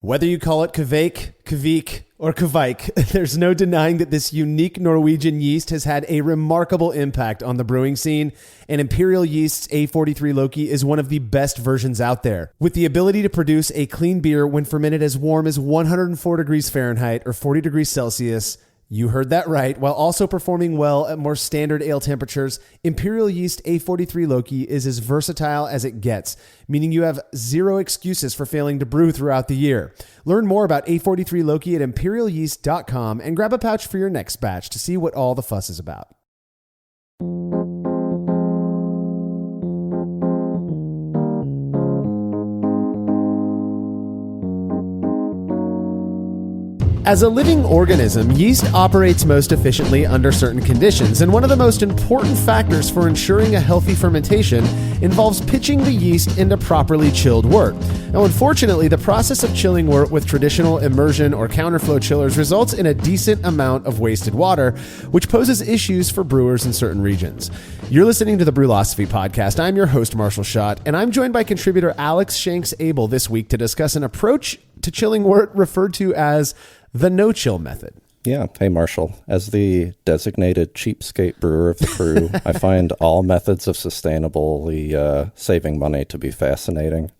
Whether you call it Kveik, Kvik, or Kvike, there's no denying that this unique Norwegian yeast has had a remarkable impact on the brewing scene, and Imperial Yeast's A43 Loki is one of the best versions out there. With the ability to produce a clean beer when fermented as warm as 104 degrees Fahrenheit or 40 degrees Celsius, you heard that right, while also performing well at more standard ale temperatures, Imperial Yeast A43 Loki is as versatile as it gets, meaning you have zero excuses for failing to brew throughout the year. Learn more about A43 Loki at imperialyeast.com and grab a pouch for your next batch to see what all the fuss is about. As a living organism, yeast operates most efficiently under certain conditions, and one of the most important factors for ensuring a healthy fermentation involves pitching the yeast into properly chilled wort. Now, unfortunately, the process of chilling wort with traditional immersion or counterflow chillers results in a decent amount of wasted water, which poses issues for brewers in certain regions. You're listening to the Brewlosophy Podcast. I'm your host, Marshall Schott, and I'm joined by contributor Alex Shanks-Abel this week to discuss an approach to chilling wort referred to as the no-chill method. Yeah. Hey, Marshall. As the designated cheapskate brewer of the crew, I find all methods of sustainably saving money to be fascinating.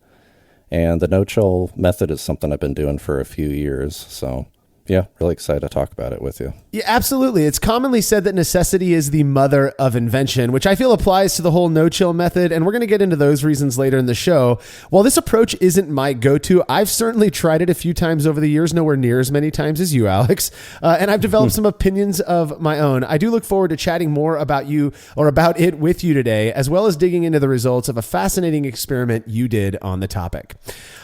And the no-chill method is something I've been doing for a few years. So, yeah, really excited to talk about it with you. Yeah, absolutely. It's commonly said that necessity is the mother of invention, which I feel applies to the whole no-chill method, and we're going to get into those reasons later in the show. While this approach isn't my go-to, I've certainly tried it a few times over the years, nowhere near as many times as you, Alex, and I've developed some opinions of my own. I do look forward to chatting more about you or about it with you today, as well as digging into the results of a fascinating experiment you did on the topic.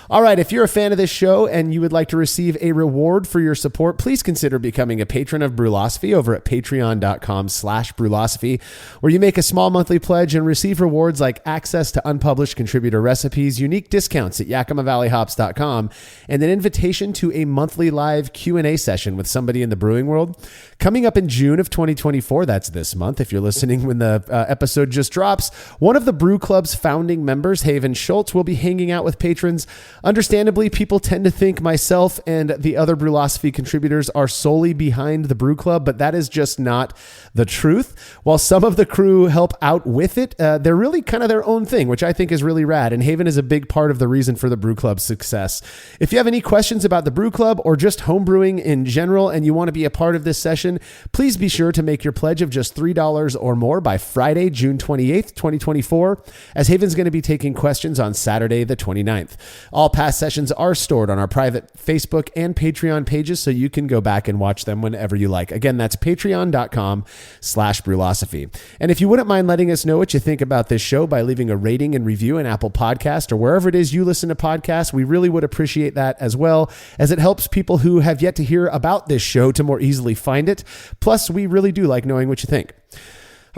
All right, if you're a fan of this show and you would like to receive a reward for your support, please consider becoming a patron of Brewlosophy over at patreon.com/Brewlosophy, where you make a small monthly pledge and receive rewards like access to unpublished contributor recipes, unique discounts at YakimaValleyHops.com, and an invitation to a monthly live Q&A session with somebody in the brewing world. Coming up in June of 2024, that's this month, if you're listening when the episode just drops, one of the Brew Club's founding members, Haven Schultz, will be hanging out with patrons. Understandably, people tend to think myself and the other Brewlosophy contributors are solely behind the Brew Club, but that is just not the truth. While some of the crew help out with it, they're really kind of their own thing, which I think is really rad, and Haven is a big part of the reason for the Brew Club's success. If you have any questions about the Brew Club or just homebrewing in general and you want to be a part of this session, please be sure to make your pledge of just $3 or more by Friday, June 28th, 2024, as Haven's going to be taking questions on Saturday, the 29th. All past sessions are stored on our private Facebook and Patreon pages, so you can go back and watch them whenever you like. Again, that's patreon.com/Brewlosophy. And if you wouldn't mind letting us know what you think about this show by leaving a rating and review in Apple Podcast or wherever it is you listen to podcasts, we really would appreciate that as well, as it helps people who have yet to hear about this show to more easily find it. Plus, we really do like knowing what you think.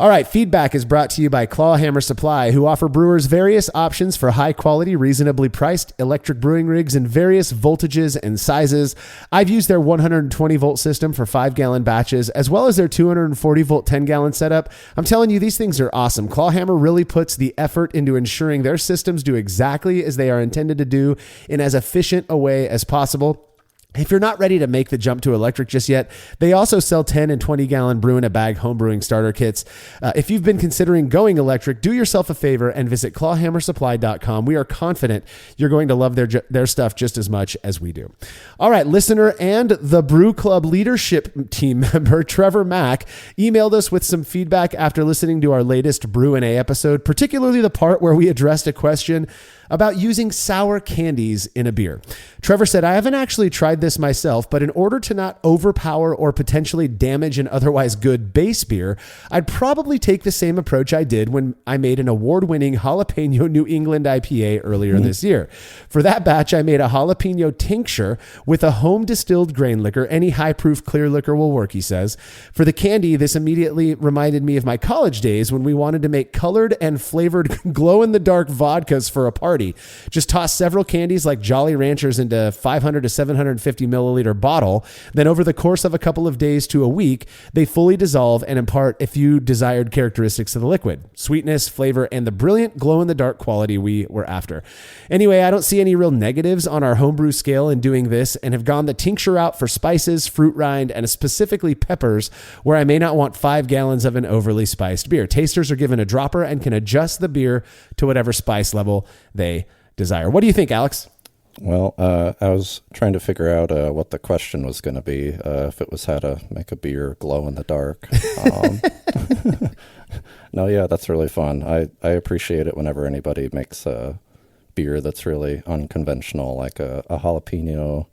All right, feedback is brought to you by Clawhammer Supply, who offer brewers various options for high-quality, reasonably priced electric brewing rigs in various voltages and sizes. I've used their 120-volt system for 5-gallon batches, as well as their 240-volt 10-gallon setup. I'm telling you, these things are awesome. Clawhammer really puts the effort into ensuring their systems do exactly as they are intended to do in as efficient a way as possible. If you're not ready to make the jump to electric just yet, they also sell 10 and 20-gallon brew-in-a-bag homebrewing starter kits. If you've been considering going electric, do yourself a favor and visit clawhammersupply.com. We are confident you're going to love their stuff just as much as we do. All right, listener and the Brew Club leadership team member, Trevor Mack, emailed us with some feedback after listening to our latest Brew and A episode, particularly the part where we addressed a question about using sour candies in a beer. Trevor said, I haven't actually tried this myself, but in order to not overpower or potentially damage an otherwise good base beer, I'd probably take the same approach I did when I made an award-winning jalapeno New England IPA earlier this year. For that batch, I made a jalapeno tincture with a home-distilled grain liquor. Any high-proof clear liquor will work, he says. For the candy, this immediately reminded me of my college days when we wanted to make colored and flavored glow-in-the-dark vodkas for a party. party. Just toss several candies like Jolly Ranchers into 500 to 750 milliliter bottle. Then over the course of a couple of days to a week, they fully dissolve and impart a few desired characteristics to the liquid: sweetness, flavor, and the brilliant glow-in-the-dark quality we were after. Anyway, I don't see any real negatives on our homebrew scale in doing this, and have gone the tincture route for spices, fruit rind, and specifically peppers, where I may not want 5 gallons of an overly spiced beer. Tasters are given a dropper and can adjust the beer to whatever spice level they desire. What do you think, Alex? Well, I was trying to figure out what the question was going to be, if it was how to make a beer glow in the dark. No, yeah, that's really fun. I appreciate it whenever anybody makes a beer that's really unconventional, like a jalapeno,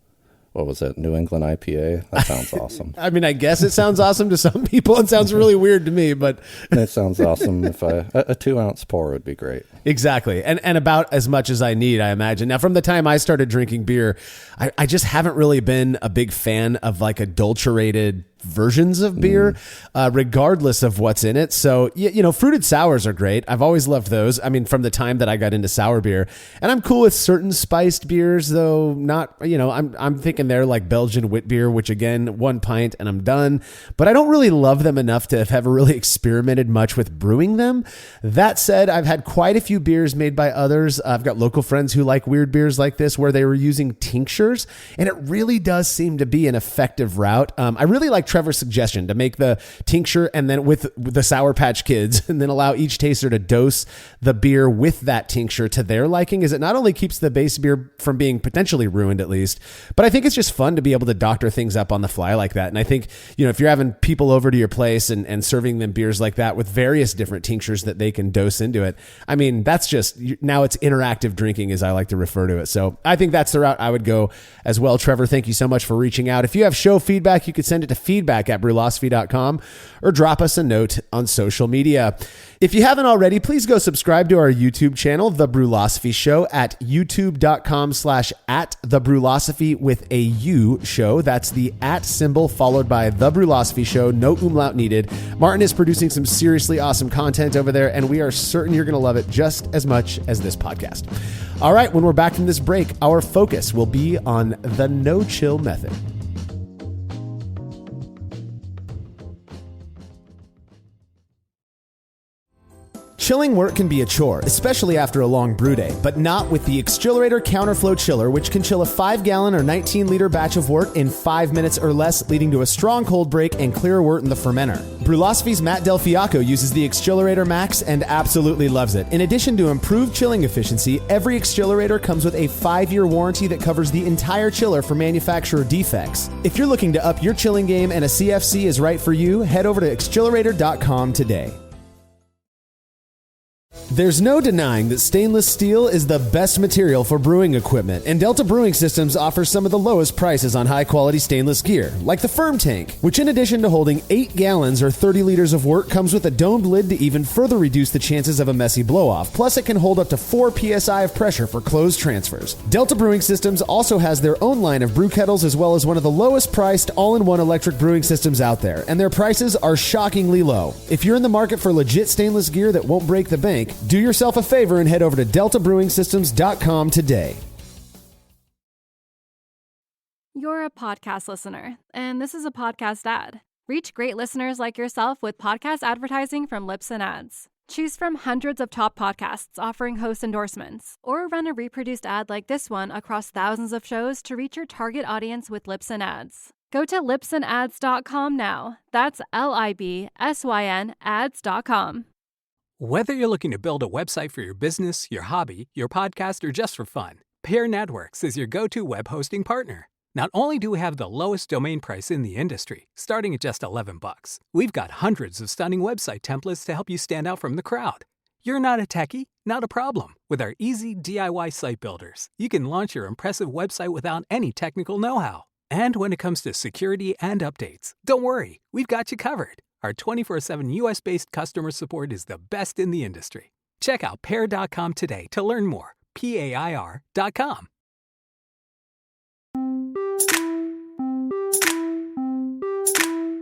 what was it, New England IPA? That sounds awesome. I mean, I guess it sounds awesome to some people. It sounds really weird to me, but it sounds awesome. If a 2-ounce pour would be great. Exactly. And about as much as I need, I imagine. Now, from the time I started drinking beer, I just haven't really been a big fan of like adulterated versions of beer, regardless of what's in it. So, fruited sours are great. I've always loved those. I mean, from the time that I got into sour beer, and I'm cool with certain spiced beers, though not, I'm thinking they're like Belgian wit beer, which again, 1 pint and I'm done, but I don't really love them enough to have ever really experimented much with brewing them. That said, I've had quite a few beers made by others. I've got local friends who like weird beers like this, where they were using tinctures, and it really does seem to be an effective route. I really like Trevor's suggestion to make the tincture and then with the Sour Patch Kids, and then allow each taster to dose the beer with that tincture to their liking, as it not only keeps the base beer from being potentially ruined at least, but I think it's just fun to be able to doctor things up on the fly like that. And I think, if you're having people over to your place and serving them beers like that with various different tinctures that they can dose into it, I mean, that's just, now it's interactive drinking, as I like to refer to it. So I think that's the route I would go as well. Trevor, thank you so much for reaching out. If you have show feedback, you could send it to feedback@brewlosophy.com or drop us a note on social media. If you haven't already, please go subscribe to our YouTube channel, The Brewlosophy Show, at youtube.com/@thebrewlosophy with a U show. That's the @ symbol followed by The Brewlosophy Show. No umlaut needed. Martin is producing some seriously awesome content over there, and we are certain you're going to love it just as much as this podcast. All right, when we're back from this break, our focus will be on the no-chill method. Chilling work can be a chore, especially after a long brew day, but not with the Xchillerator Counterflow Chiller, which can chill a 5-gallon or 19-liter batch of wort in 5 minutes or less, leading to a strong cold break and clear wort in the fermenter. Brewlosophy's Matt Del Fiacco uses the Xchillerator Max and absolutely loves it. In addition to improved chilling efficiency, every Xchillerator comes with a 5-year warranty that covers the entire chiller for manufacturer defects. If you're looking to up your chilling game and a CFC is right for you, head over to xchillerator.com today. There's no denying that stainless steel is the best material for brewing equipment, and Delta Brewing Systems offers some of the lowest prices on high-quality stainless gear, like the Firm Tank, which in addition to holding 8 gallons or 30 liters of wort, comes with a domed lid to even further reduce the chances of a messy blow-off. Plus, it can hold up to 4 psi of pressure for closed transfers. Delta Brewing Systems also has their own line of brew kettles, as well as one of the lowest-priced all-in-one electric brewing systems out there, and their prices are shockingly low. If you're in the market for legit stainless gear that won't break the bank, do yourself a favor and head over to deltabrewingsystems.com today. You're a podcast listener, and this is a podcast ad. Reach great listeners like yourself with podcast advertising from Libsyn Ads. Choose from hundreds of top podcasts offering host endorsements, or run a reproduced ad like this one across thousands of shows to reach your target audience with Libsyn Ads. Go to libsynads.com now. That's LIBSYN ads.com. Whether you're looking to build a website for your business, your hobby, your podcast, or just for fun, Pair Networks is your go-to web hosting partner. Not only do we have the lowest domain price in the industry, starting at just $11, we've got hundreds of stunning website templates to help you stand out from the crowd. You're not a techie? Not a problem. With our easy DIY site builders, you can launch your impressive website without any technical know-how. And when it comes to security and updates, don't worry, we've got you covered. Our 24/7 US-based customer support is the best in the industry. Check out pair.com today to learn more. PAIR.com.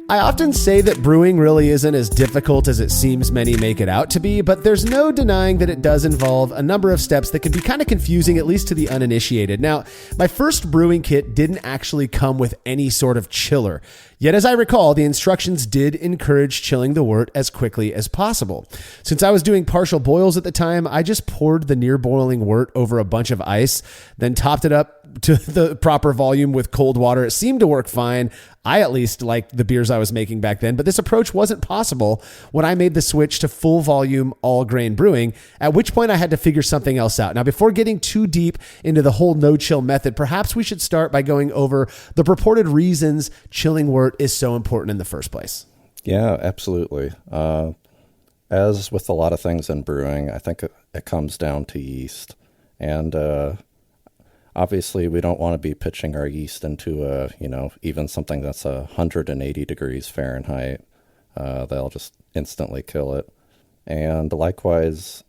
I often say that brewing really isn't as difficult as it seems many make it out to be, but there's no denying that it does involve a number of steps that can be kind of confusing, at least to the uninitiated. Now, my first brewing kit didn't actually come with any sort of chiller. Yet, as I recall, the instructions did encourage chilling the wort as quickly as possible. Since I was doing partial boils at the time, I just poured the near boiling wort over a bunch of ice, then topped it up to the proper volume with cold water. It seemed to work fine. I at least liked the beers I was making back then, but this approach wasn't possible when I made the switch to full volume all grain brewing, at which point I had to figure something else out. Now, before getting too deep into the whole no chill method, perhaps we should start by going over the purported reasons chilling wort is so important in the first place. Yeah, absolutely. As with a lot of things in brewing, I think it comes down to yeast. And obviously, we don't want to be pitching our yeast into even something that's 180 degrees Fahrenheit. They'll just instantly kill it. And likewise,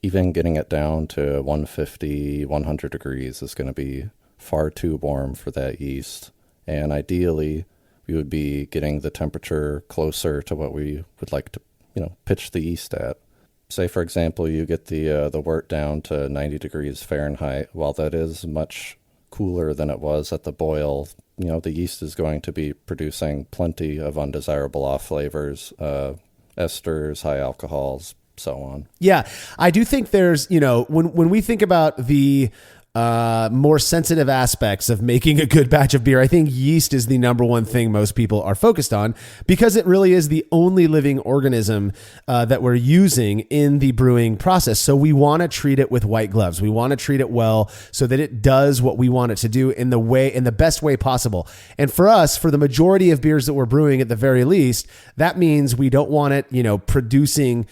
even getting it down to 150, 100 degrees is going to be far too warm for that yeast. And ideally, we would be getting the temperature closer to what we would like to, pitch the yeast at. Say, for example, you get the wort down to 90 degrees Fahrenheit. While that is much cooler than it was at the boil, the yeast is going to be producing plenty of undesirable off flavors, esters, high alcohols, so on. Yeah, I do think there's, when we think about the more sensitive aspects of making a good batch of beer, I think yeast is the number one thing most people are focused on, because it really is the only living organism that we're using in the brewing process. So we want to treat it with white gloves. We want to treat it well so that it does what we want it to do in the best way possible. And for us, for the majority of beers that we're brewing, at the very least, that means we don't want it, producing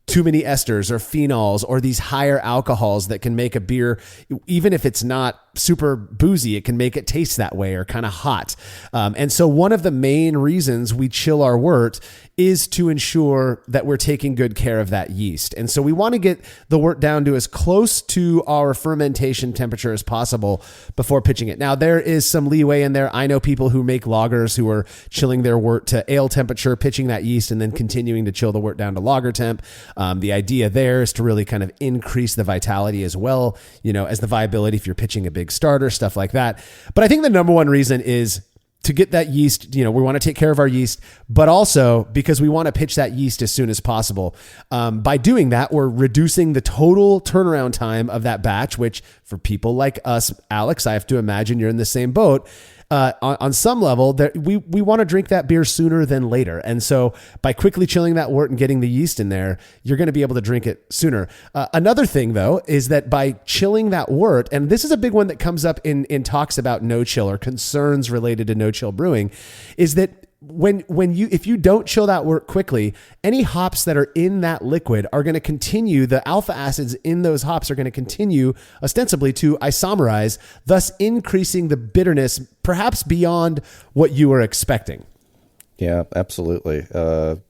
too many esters or phenols or these higher alcohols that can make a beer, even if it's not super boozy, it can make it taste that way or kind of hot. And so one of the main reasons we chill our wort is to ensure that we're taking good care of that yeast. And so we want to get the wort down to as close to our fermentation temperature as possible before pitching it. Now, there is some leeway in there. I know people who make lagers who are chilling their wort to ale temperature, pitching that yeast, and then continuing to chill the wort down to lager temp. The idea there is to really kind of increase the vitality as well, as the viability if you're pitching a big starter, stuff like that. But I think the number one reason is to get that yeast, we want to take care of our yeast, but also because we want to pitch that yeast as soon as possible. By doing that, we're reducing the total turnaround time of that batch, which for people like us, Alex, I have to imagine you're in the same boat. On some level, we want to drink that beer sooner than later. And so by quickly chilling that wort and getting the yeast in there, you're going to be able to drink it sooner. Another thing, though, is that by chilling that wort, and this is a big one that comes up in talks about no chill or concerns related to no chill brewing, is that if you don't chill that wort quickly, any hops that are in that liquid are going to continue, the alpha acids in those hops are going to continue ostensibly to isomerize, thus increasing the bitterness perhaps beyond what you were expecting. Yeah, absolutely. And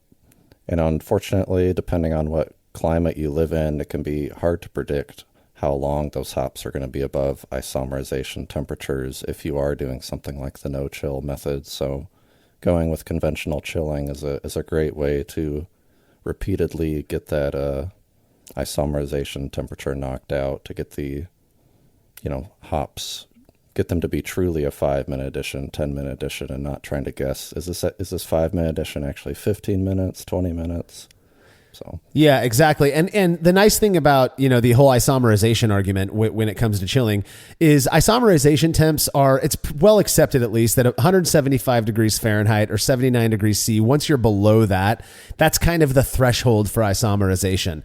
unfortunately, depending on what climate you live in, it can be hard to predict how long those hops are going to be above isomerization temperatures if you are doing something like the no-chill method. So going with conventional chilling is a great way to repeatedly get that isomerization temperature knocked out, to get the hops, get them to be truly a 5-minute addition, 10-minute addition, and not trying to guess, is this 5-minute addition actually 15 minutes, 20 minutes? So yeah, exactly. And the nice thing about, the whole isomerization argument when it comes to chilling is isomerization temps it's well accepted, at least, that 175 degrees Fahrenheit or 79 degrees C, once you're below that, that's kind of the threshold for isomerization.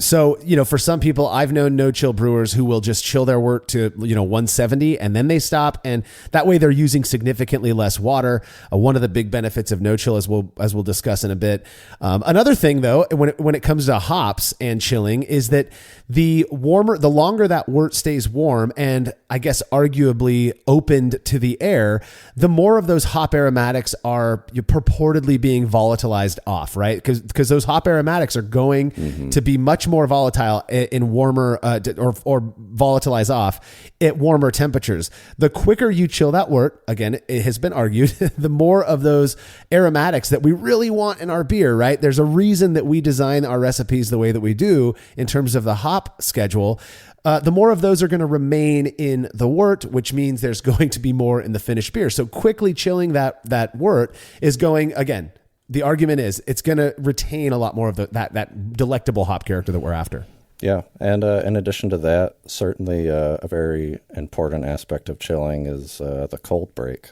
So, for some people, I've known no chill brewers who will just chill their wort to, 170 and then they stop. And that way they're using significantly less water. One of the big benefits of no chill, as we'll discuss in a bit. Another thing, though, when it comes to hops and chilling is that the longer that wort stays warm and I guess arguably opened to the air, the more of those hop aromatics are purportedly being volatilized off, right? Because those hop aromatics are going to be much more volatile in warmer or volatilize off at warmer temperatures. The quicker you chill that wort, again, it has been argued, the more of those aromatics that we really want in our beer, right? There's a reason that we design our recipes the way that we do in terms of the hop schedule. The more of those are going to remain in the wort, which means there's going to be more in the finished beer. So quickly chilling that wort is going, again, the argument is it's going to retain a lot more of that delectable hop character that we're after. Yeah, and in addition to that, certainly a very important aspect of chilling is the cold break.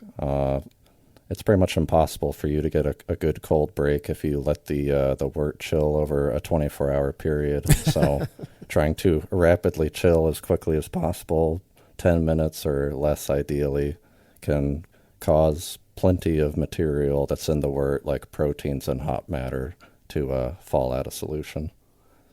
It's pretty much impossible for you to get a good cold break if you let the wort chill over a 24-hour period. So trying to rapidly chill as quickly as possible, 10 minutes or less ideally, can cause plenty of material that's in the wort, like proteins and hop matter, to fall out of solution.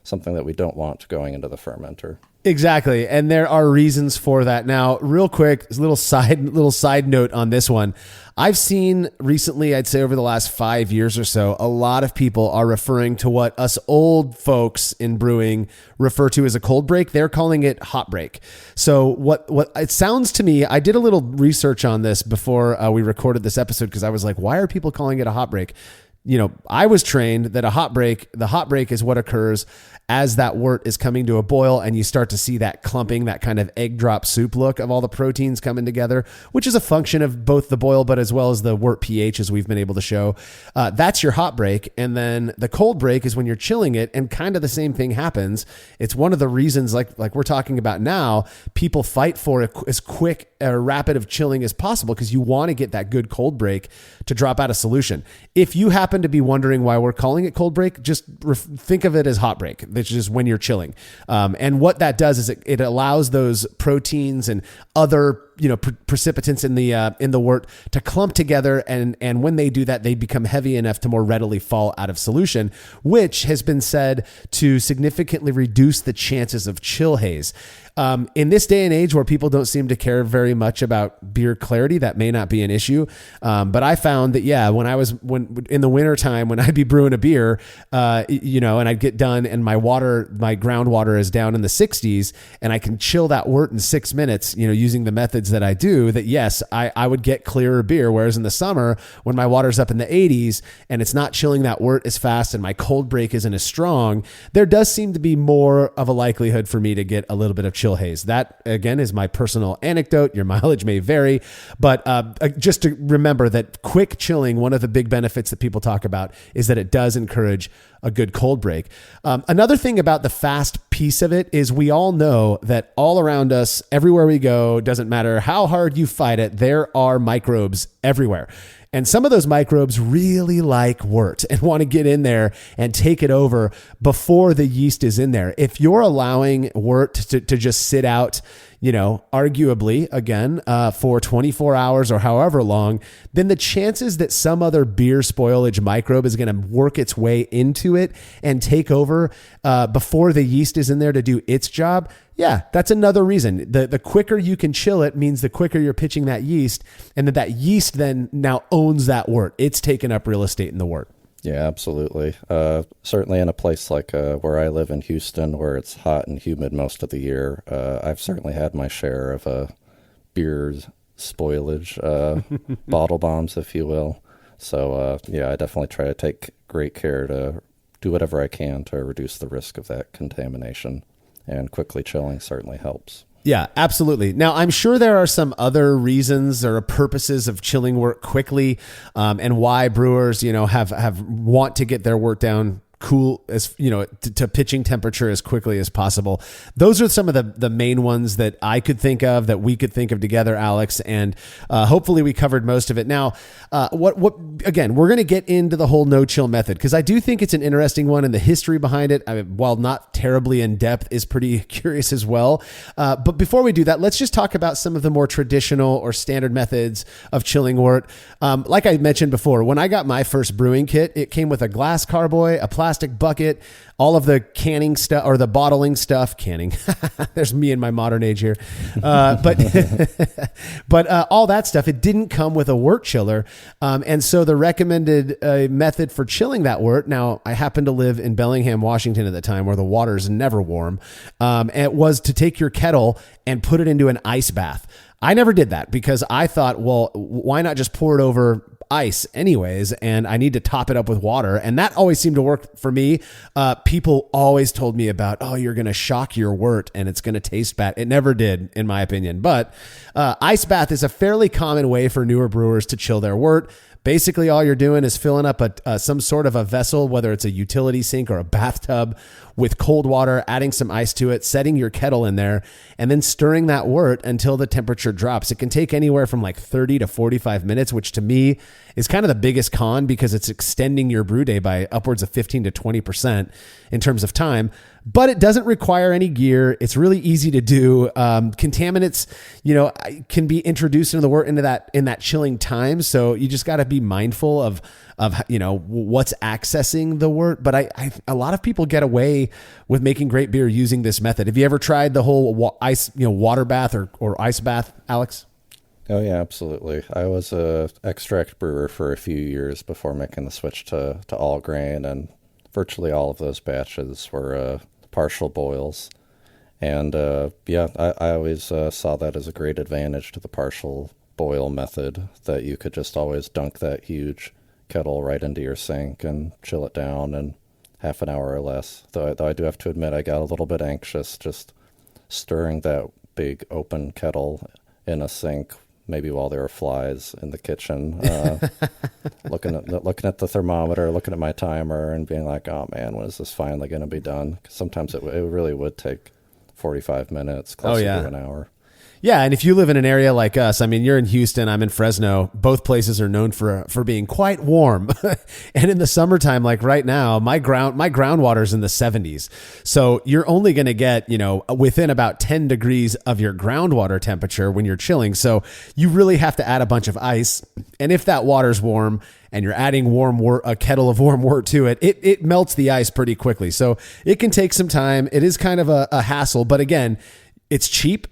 Something that we don't want going into the fermenter. Exactly. And there are reasons for that. Now, real quick, little side note on this one. I've seen recently, I'd say over the last 5 years or so, a lot of people are referring to what us old folks in brewing refer to as a cold break. They're calling it hot break. So what it sounds to me, I did a little research on this before we recorded this episode because I was like, why are people calling it a hot break? I was trained that the hot break is what occurs as that wort is coming to a boil and you start to see that clumping, that kind of egg drop soup look of all the proteins coming together, which is a function of both the boil, but as well as the wort pH, as we've been able to show. That's your hot break. And then the cold break is when you're chilling it and kind of the same thing happens. It's one of the reasons, like we're talking about now, people fight for as quick or rapid of chilling as possible because you want to get that good cold break to drop out of solution. If you happen to be wondering why we're calling it cold break, just think of it as hot break, which is when you're chilling. And what that does is it allows those proteins and other precipitants in the wort to clump together, and when they do that, they become heavy enough to more readily fall out of solution, which has been said to significantly reduce the chances of chill haze. In this day and age where people don't seem to care very much about beer clarity, that may not be an issue. But I found that, when in the winter time, when I'd be brewing a beer, and I'd get done and my groundwater is down in the 60s and I can chill that wort in 6 minutes, using the methods that I do, that yes, I would get clearer beer. Whereas in the summer, when my water's up in the 80s and it's not chilling that wort as fast and my cold break isn't as strong, there does seem to be more of a likelihood for me to get a little bit of chill haze. That, again, is my personal anecdote. Your mileage may vary, but just to remember that quick chilling, one of the big benefits that people talk about is that it does encourage a good cold break. Another thing about the fast piece of it is we all know that all around us, everywhere we go, doesn't matter how hard you fight it, there are microbes everywhere. And some of those microbes really like wort and want to get in there and take it over before the yeast is in there. If you're allowing wort to just sit out, arguably, again, for 24 hours or however long, then the chances that some other beer spoilage microbe is going to work its way into it and take over before the yeast is in there to do its job, yeah, that's another reason. The quicker you can chill it means the quicker you're pitching that yeast, and that yeast then now owns that wort. It's taken up real estate in the wort. Yeah, absolutely. Certainly in a place like where I live in Houston, where it's hot and humid most of the year, I've certainly had my share of beer spoilage, bottle bombs, if you will. So, I definitely try to take great care to do whatever I can to reduce the risk of that contamination. And quickly chilling certainly helps. Yeah, absolutely. Now, I'm sure there are some other reasons or purposes of chilling wort quickly, and why brewers, have want to get their wort down cool as to pitching temperature as quickly as possible. Those are some of the main ones that I could think of, that we could think of together, Alex, and hopefully we covered most of it. Now, again, we're going to get into the whole no chill method because I do think it's an interesting one, and the history behind it, while not terribly in depth, is pretty curious as well. But before we do that, let's just talk about some of the more traditional or standard methods of chilling wort. Like I mentioned before, when I got my first brewing kit, it came with a glass carboy, a plastic plastic bucket, all of the canning stuff or the bottling stuff, canning. There's me in my modern age here. But all that stuff, it didn't come with a wort chiller. And so the recommended method for chilling that wort, now I happen to live in Bellingham, Washington at the time, where the water's never warm. And it was to take your kettle and put it into an ice bath. I never did that because I thought, well, why not just pour it over ice anyways? And I need to top it up with water. And that always seemed to work for me. People always told me about, oh, you're going to shock your wort and it's going to taste bad. It never did, in my opinion. But ice bath is a fairly common way for newer brewers to chill their wort. Basically, all you're doing is filling up some sort of a vessel, whether it's a utility sink or a bathtub, with cold water, adding some ice to it, setting your kettle in there, and then stirring that wort until the temperature drops. It can take anywhere from like 30 to 45 minutes, which to me is kind of the biggest con because it's extending your brew day by upwards of 15 to 20% in terms of time. But it doesn't require any gear. It's really easy to do. Contaminants, can be introduced into the wort in that chilling time. So you just got to be mindful of what's accessing the wort. But a lot of people get away with making great beer using this method. Have you ever tried the whole ice, water bath or ice bath, Alex? Oh yeah, absolutely. I was a extract brewer for a few years before making the switch to all grain, and virtually all of those batches were partial boils. And I always saw that as a great advantage to the partial boil method, that you could just always dunk that huge kettle right into your sink and chill it down in half an hour or less. Though I do have to admit, I got a little bit anxious just stirring that big open kettle in a sink, maybe while there were flies in the kitchen, looking at the thermometer, looking at my timer, and being like, "Oh man, when is this finally going to be done?" 'Cause sometimes it really would take 45 minutes, closer to an hour. Yeah, and if you live in an area like us, I mean, you're in Houston, I'm in Fresno. Both places are known for being quite warm. And in the summertime, like right now, my groundwater's in the 70s. So you're only going to get, within about 10 degrees of your groundwater temperature when you're chilling. So you really have to add a bunch of ice. And if that water's warm and you're adding a kettle of warm wort to it, it melts the ice pretty quickly. So it can take some time. It is kind of a hassle, but again, it's cheap.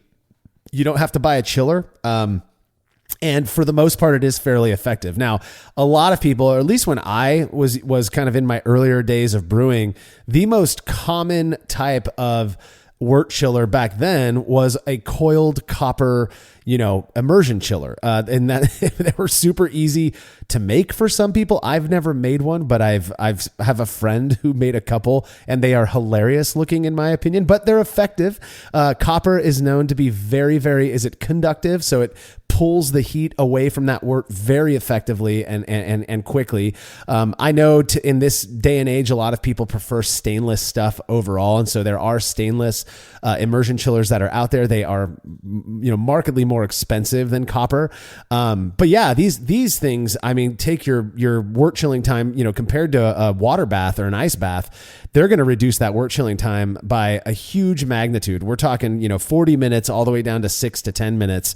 You don't have to buy a chiller. And for the most part, it is fairly effective. Now, a lot of people, or at least when I was kind of in my earlier days of brewing, the most common type of wort chiller back then was a coiled copper, immersion chiller. And that they were super easy to make for some people. I've never made one, but I have a friend who made a couple, and they are hilarious looking in my opinion, but they're effective. Copper is known to be very, very, conductive? So it pulls the heat away from that wort very effectively and quickly. I know in this day and age, a lot of people prefer stainless stuff overall. And so there are stainless immersion chillers that are out there. They are, markedly more expensive than copper. But yeah, these things, I mean, take your wort chilling time, compared to a water bath or an ice bath, they're going to reduce that wort chilling time by a huge magnitude. We're talking, 40 minutes all the way down to 6 to 10 minutes,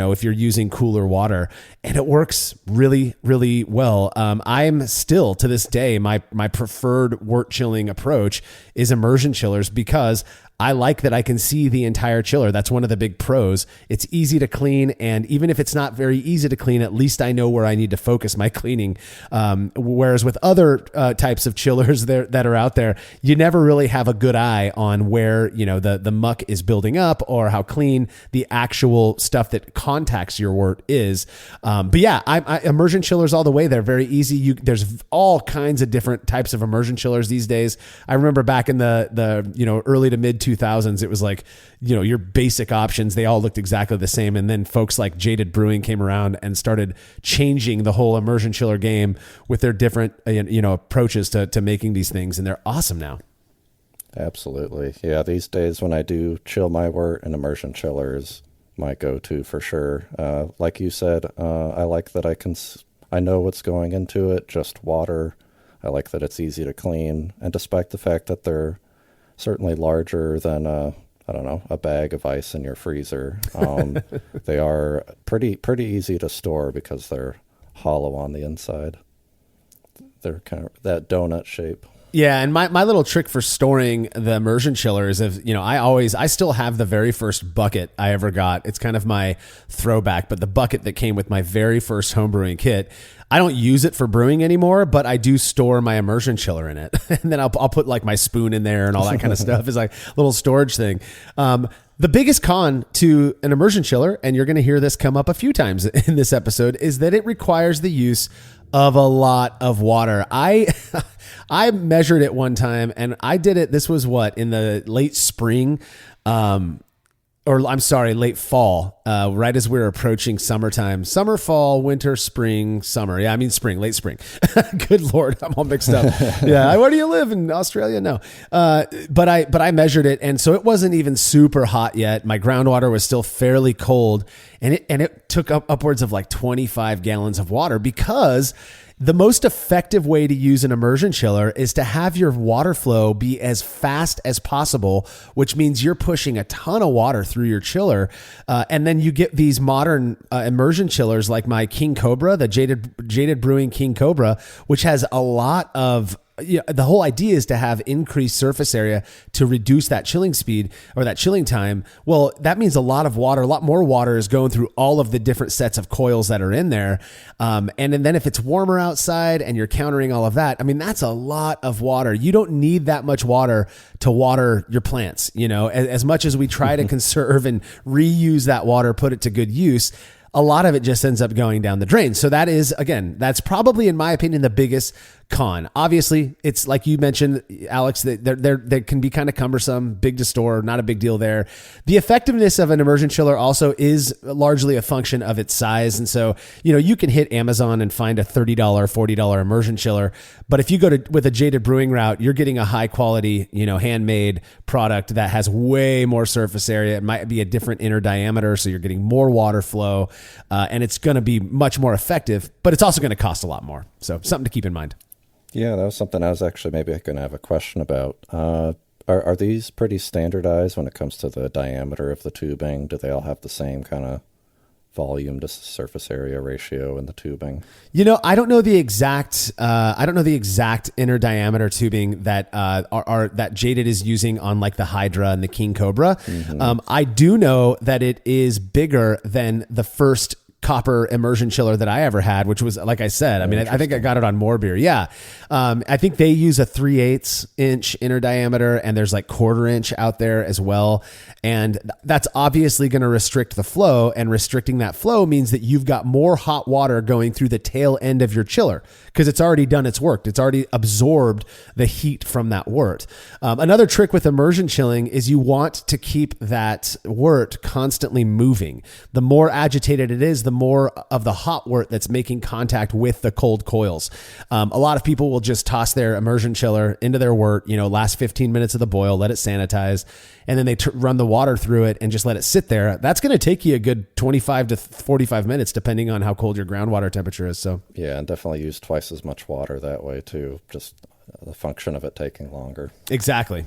if you're using cooler water, and it works really, really well. I'm still to this day, my preferred wort chilling approach is immersion chillers because I like that I can see the entire chiller. That's one of the big pros. It's easy to clean, and even if it's not very easy to clean, at least I know where I need to focus my cleaning. Whereas with other types of chillers that are out there, you never really have a good eye on where the muck is building up or how clean the actual stuff that contacts your wort is. But yeah, immersion chillers all the way. They're very easy. There's all kinds of different types of immersion chillers these days. I remember back in the early to mid 2000s, it was like, your basic options, they all looked exactly the same. And then folks like Jaded Brewing came around and started changing the whole immersion chiller game with their different, approaches to making these things. And they're awesome now. Absolutely. Yeah. These days when I do chill my wort, an immersion chiller is my go-to for sure. Like you said, I like that I know what's going into it, just water. I like that it's easy to clean. And despite the fact that they're certainly larger than a bag of ice in your freezer, they are pretty easy to store because they're hollow on the inside. They're kind of that donut shape. Yeah, and my little trick for storing the immersion chiller is I still have the very first bucket I ever got. It's kind of my throwback, but the bucket that came with my very first homebrewing kit. I don't use it for brewing anymore, but I do store my immersion chiller in it. And then I'll put like my spoon in there and all that kind of stuff. It's like a little storage thing. The biggest con to an immersion chiller, and you're going to hear this come up a few times in this episode, is that it requires the use of a lot of water. I measured it one time, and I did it. This was in the late spring, late fall, right as we were approaching summertime. Summer, fall, winter, spring, summer. Yeah, I mean spring, late spring. Good Lord, I'm all mixed up. Yeah, where do you live in Australia? No, but I measured it, and so it wasn't even super hot yet. My groundwater was still fairly cold, and it took up upwards of like 25 gallons of water, because the most effective way to use an immersion chiller is to have your water flow be as fast as possible, which means you're pushing a ton of water through your chiller. And then you get these modern immersion chillers like my King Cobra, the Jaded Brewing King Cobra, which has a lot of the whole idea is to have increased surface area to reduce that chilling speed or that chilling time. Well, that means a lot more water is going through all of the different sets of coils that are in there. And then if it's warmer outside and you're countering all of that, I mean, that's a lot of water. You don't need that much water to water your plants. As much as we try to conserve and reuse that water, put it to good use, a lot of it just ends up going down the drain. So that's probably, in my opinion, the biggest con. Obviously, it's like you mentioned, Alex, that they can be kind of cumbersome, big to store, not a big deal there. The effectiveness of an immersion chiller also is largely a function of its size. And so, you can hit Amazon and find a $30, $40 immersion chiller. But if you go with a Jaded Brewing route, you're getting a high quality, handmade product that has way more surface area. It might be a different inner diameter, so you're getting more water flow, and it's going to be much more effective, but it's also going to cost a lot more. So something to keep in mind. Yeah, that was something I was actually maybe going to have a question about. Are these pretty standardized when it comes to the diameter of the tubing? Do they all have the same kind of volume to surface area ratio in the tubing? I don't know the exact inner diameter tubing that that Jaded is using on like the Hydra and the King Cobra. Mm-hmm. I do know that it is bigger than the first copper immersion chiller that I ever had, which was, like I said, I think I got it on More Beer. Yeah. I think they use a 3/8 inch inner diameter, and there's like 1/4 inch out there as well. And that's obviously going to restrict the flow, and restricting that flow means that you've got more hot water going through the tail end of your chiller because it's already done its work. It's already absorbed the heat from that wort. Another trick with immersion chilling is you want to keep that wort constantly moving. The more agitated it is, the more of the hot wort that's making contact with the cold coils. A lot of people will just toss their immersion chiller into their wort, last 15 minutes of the boil, let it sanitize, and then they run the water through it and just let it sit there. That's going to take you a good 25 to 45 minutes, depending on how cold your groundwater temperature is. So yeah, and definitely use twice as much water that way too. Just the function of it taking longer. Exactly.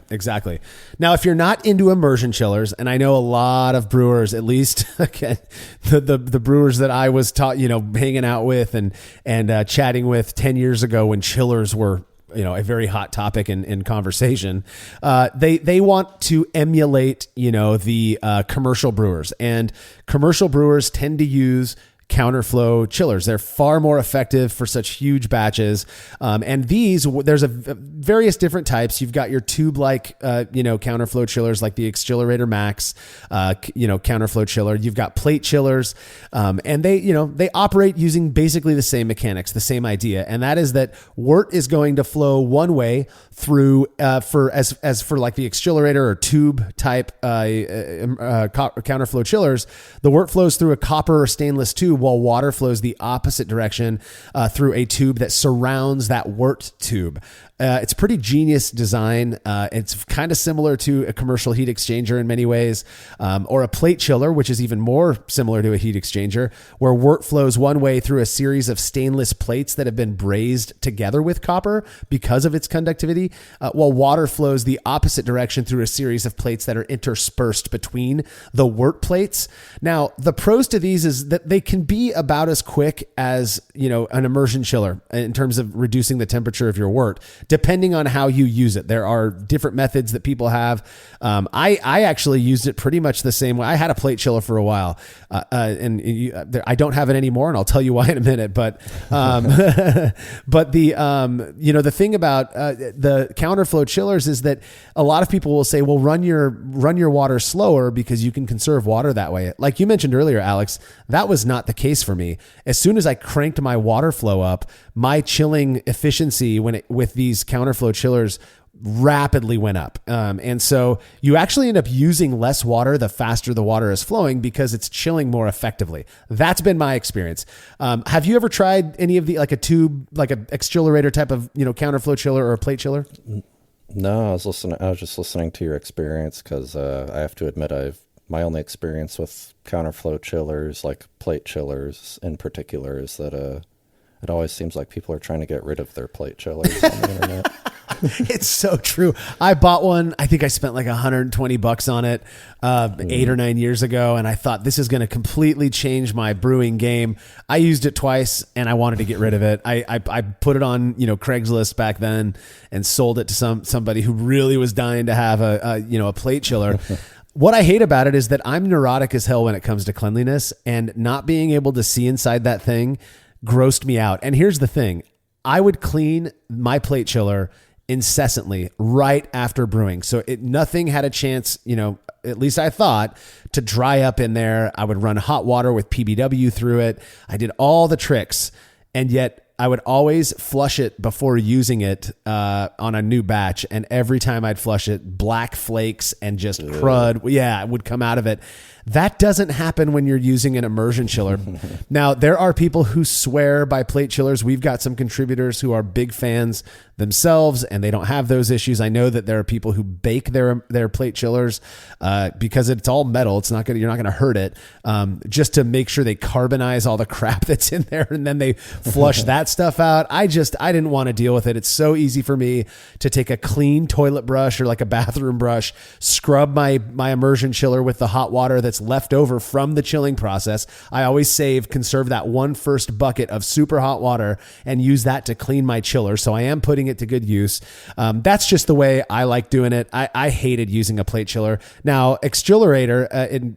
Now, if you're not into immersion chillers, and I know a lot of brewers, at least again, the brewers that I was hanging out with and chatting with 10 years ago when chillers were a very hot topic in conversation. They want to emulate the commercial brewers, and commercial brewers tend to use counterflow chillers. They're far more effective for such huge batches. And there's various different types. You've got your tube-like, counterflow chillers like the Xchillerator Max, counterflow chiller. You've got plate chillers, and they operate using basically the same mechanics, the same idea. And that is that wort is going to flow one way through, for like the Xchillerator or tube type, counterflow chillers, the wort flows through a copper or stainless tube, while water flows the opposite direction through a tube that surrounds that wort tube. It's a pretty genius design. It's kind of similar to a commercial heat exchanger in many ways, or a plate chiller, which is even more similar to a heat exchanger, where wort flows one way through a series of stainless plates that have been brazed together with copper because of its conductivity, while water flows the opposite direction through a series of plates that are interspersed between the wort plates. Now, the pros to these is that they can be about as quick as, an immersion chiller in terms of reducing the temperature of your wort, depending on how you use it. There are different methods that people have. I actually used it pretty much the same way. I had a plate chiller for a while, I don't have it anymore, and I'll tell you why in a minute. But but the thing about the counterflow chillers is that a lot of people will say, well, run your water slower because you can conserve water that way. Like you mentioned earlier, Alex, that was not the case for me. As soon as I cranked my water flow up, my chilling efficiency with these counterflow chillers rapidly went up. And so you actually end up using less water the faster the water is flowing because it's chilling more effectively. That's been my experience. Have you ever tried any of like a tube, like an accelerator type of, counterflow chiller or a plate chiller? No, I was just listening to your experience because I have to admit my only experience with counterflow chillers, like plate chillers in particular, is that it always seems like people are trying to get rid of their plate chillers on the internet. It's so true. I bought one. I think I spent like $120 on it 8 or 9 years ago, and I thought this is going to completely change my brewing game. I used it twice, and I wanted to get rid of it. I put it on Craigslist back then and sold it to somebody who really was dying to have a plate chiller. What I hate about it is that I'm neurotic as hell when it comes to cleanliness, and not being able to see inside that thing grossed me out. And here's the thing. I would clean my plate chiller incessantly right after brewing. So nothing had a chance, at least I thought, to dry up in there. I would run hot water with PBW through it. I did all the tricks, and yet I would always flush it before using it on a new batch. And every time I'd flush it, black flakes and just crud, would come out of it. That doesn't happen when you're using an immersion chiller. Now, there are people who swear by plate chillers. We've got some contributors who are big fans themselves, and they don't have those issues. I know that there are people who bake their plate chillers because it's all metal. You're not gonna hurt it, just to make sure they carbonize all the crap that's in there, and then they flush that stuff out. I didn't want to deal with it. It's so easy for me to take a clean toilet brush or like a bathroom brush, scrub my immersion chiller with the hot water that's left over from the chilling process. I always conserve that first bucket of super hot water and use that to clean my chiller. So I am putting it to good use. That's just the way I like doing it. I hated using a plate chiller. Now, Xchillerator,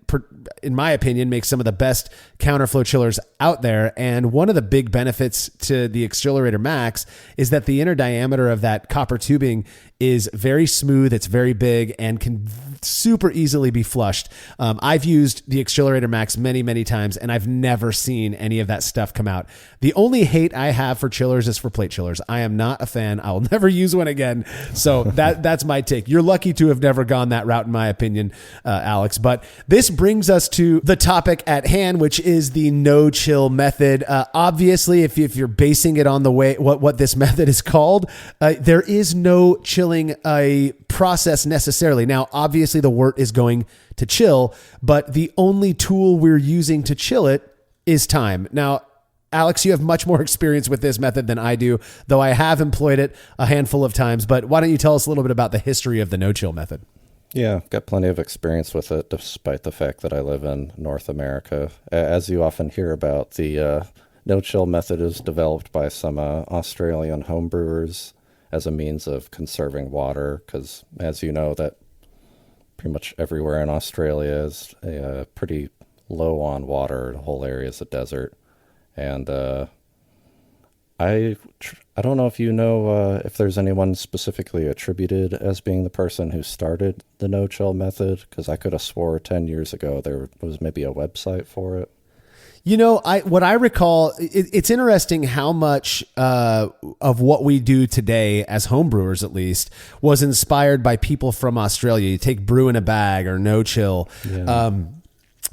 in my opinion, makes some of the best counterflow chillers out there. And one of the big benefits to the Xchillerator Max is that the inner diameter of that copper tubing is very smooth. It's very big and can super easily be flushed. I've used the Xchillerator Max many, many times, and I've never seen any of that stuff come out. The only hate I have for chillers is for plate chillers. I am not a fan. I will never use one again. So that's my take. You're lucky to have never gone that route, in my opinion, Alex. But this brings us to the topic at hand, which is the no-chill method. Obviously, if you're basing it on the way what this method is called, there is no chilling a process necessarily. Now, obviously, the wort is going to chill, but the only tool we're using to chill it is time. Now, Alex, you have much more experience with this method than I do, though I have employed it a handful of times. But why don't you tell us a little bit about the history of the no-chill method? Yeah, got plenty of experience with it, despite the fact that I live in North America. As you often hear about, the no-chill method is developed by some Australian homebrewers as a means of conserving water, because, as you know, that pretty much everywhere in Australia is pretty low on water. The whole area is a desert. And I don't know if you know if there's anyone specifically attributed as being the person who started the no-chill method, because I could have swore 10 years ago there was maybe a website for it. What I recall, it's interesting how much of what we do today as homebrewers, at least, was inspired by people from Australia. You take Brew in a Bag or No Chill. Yeah.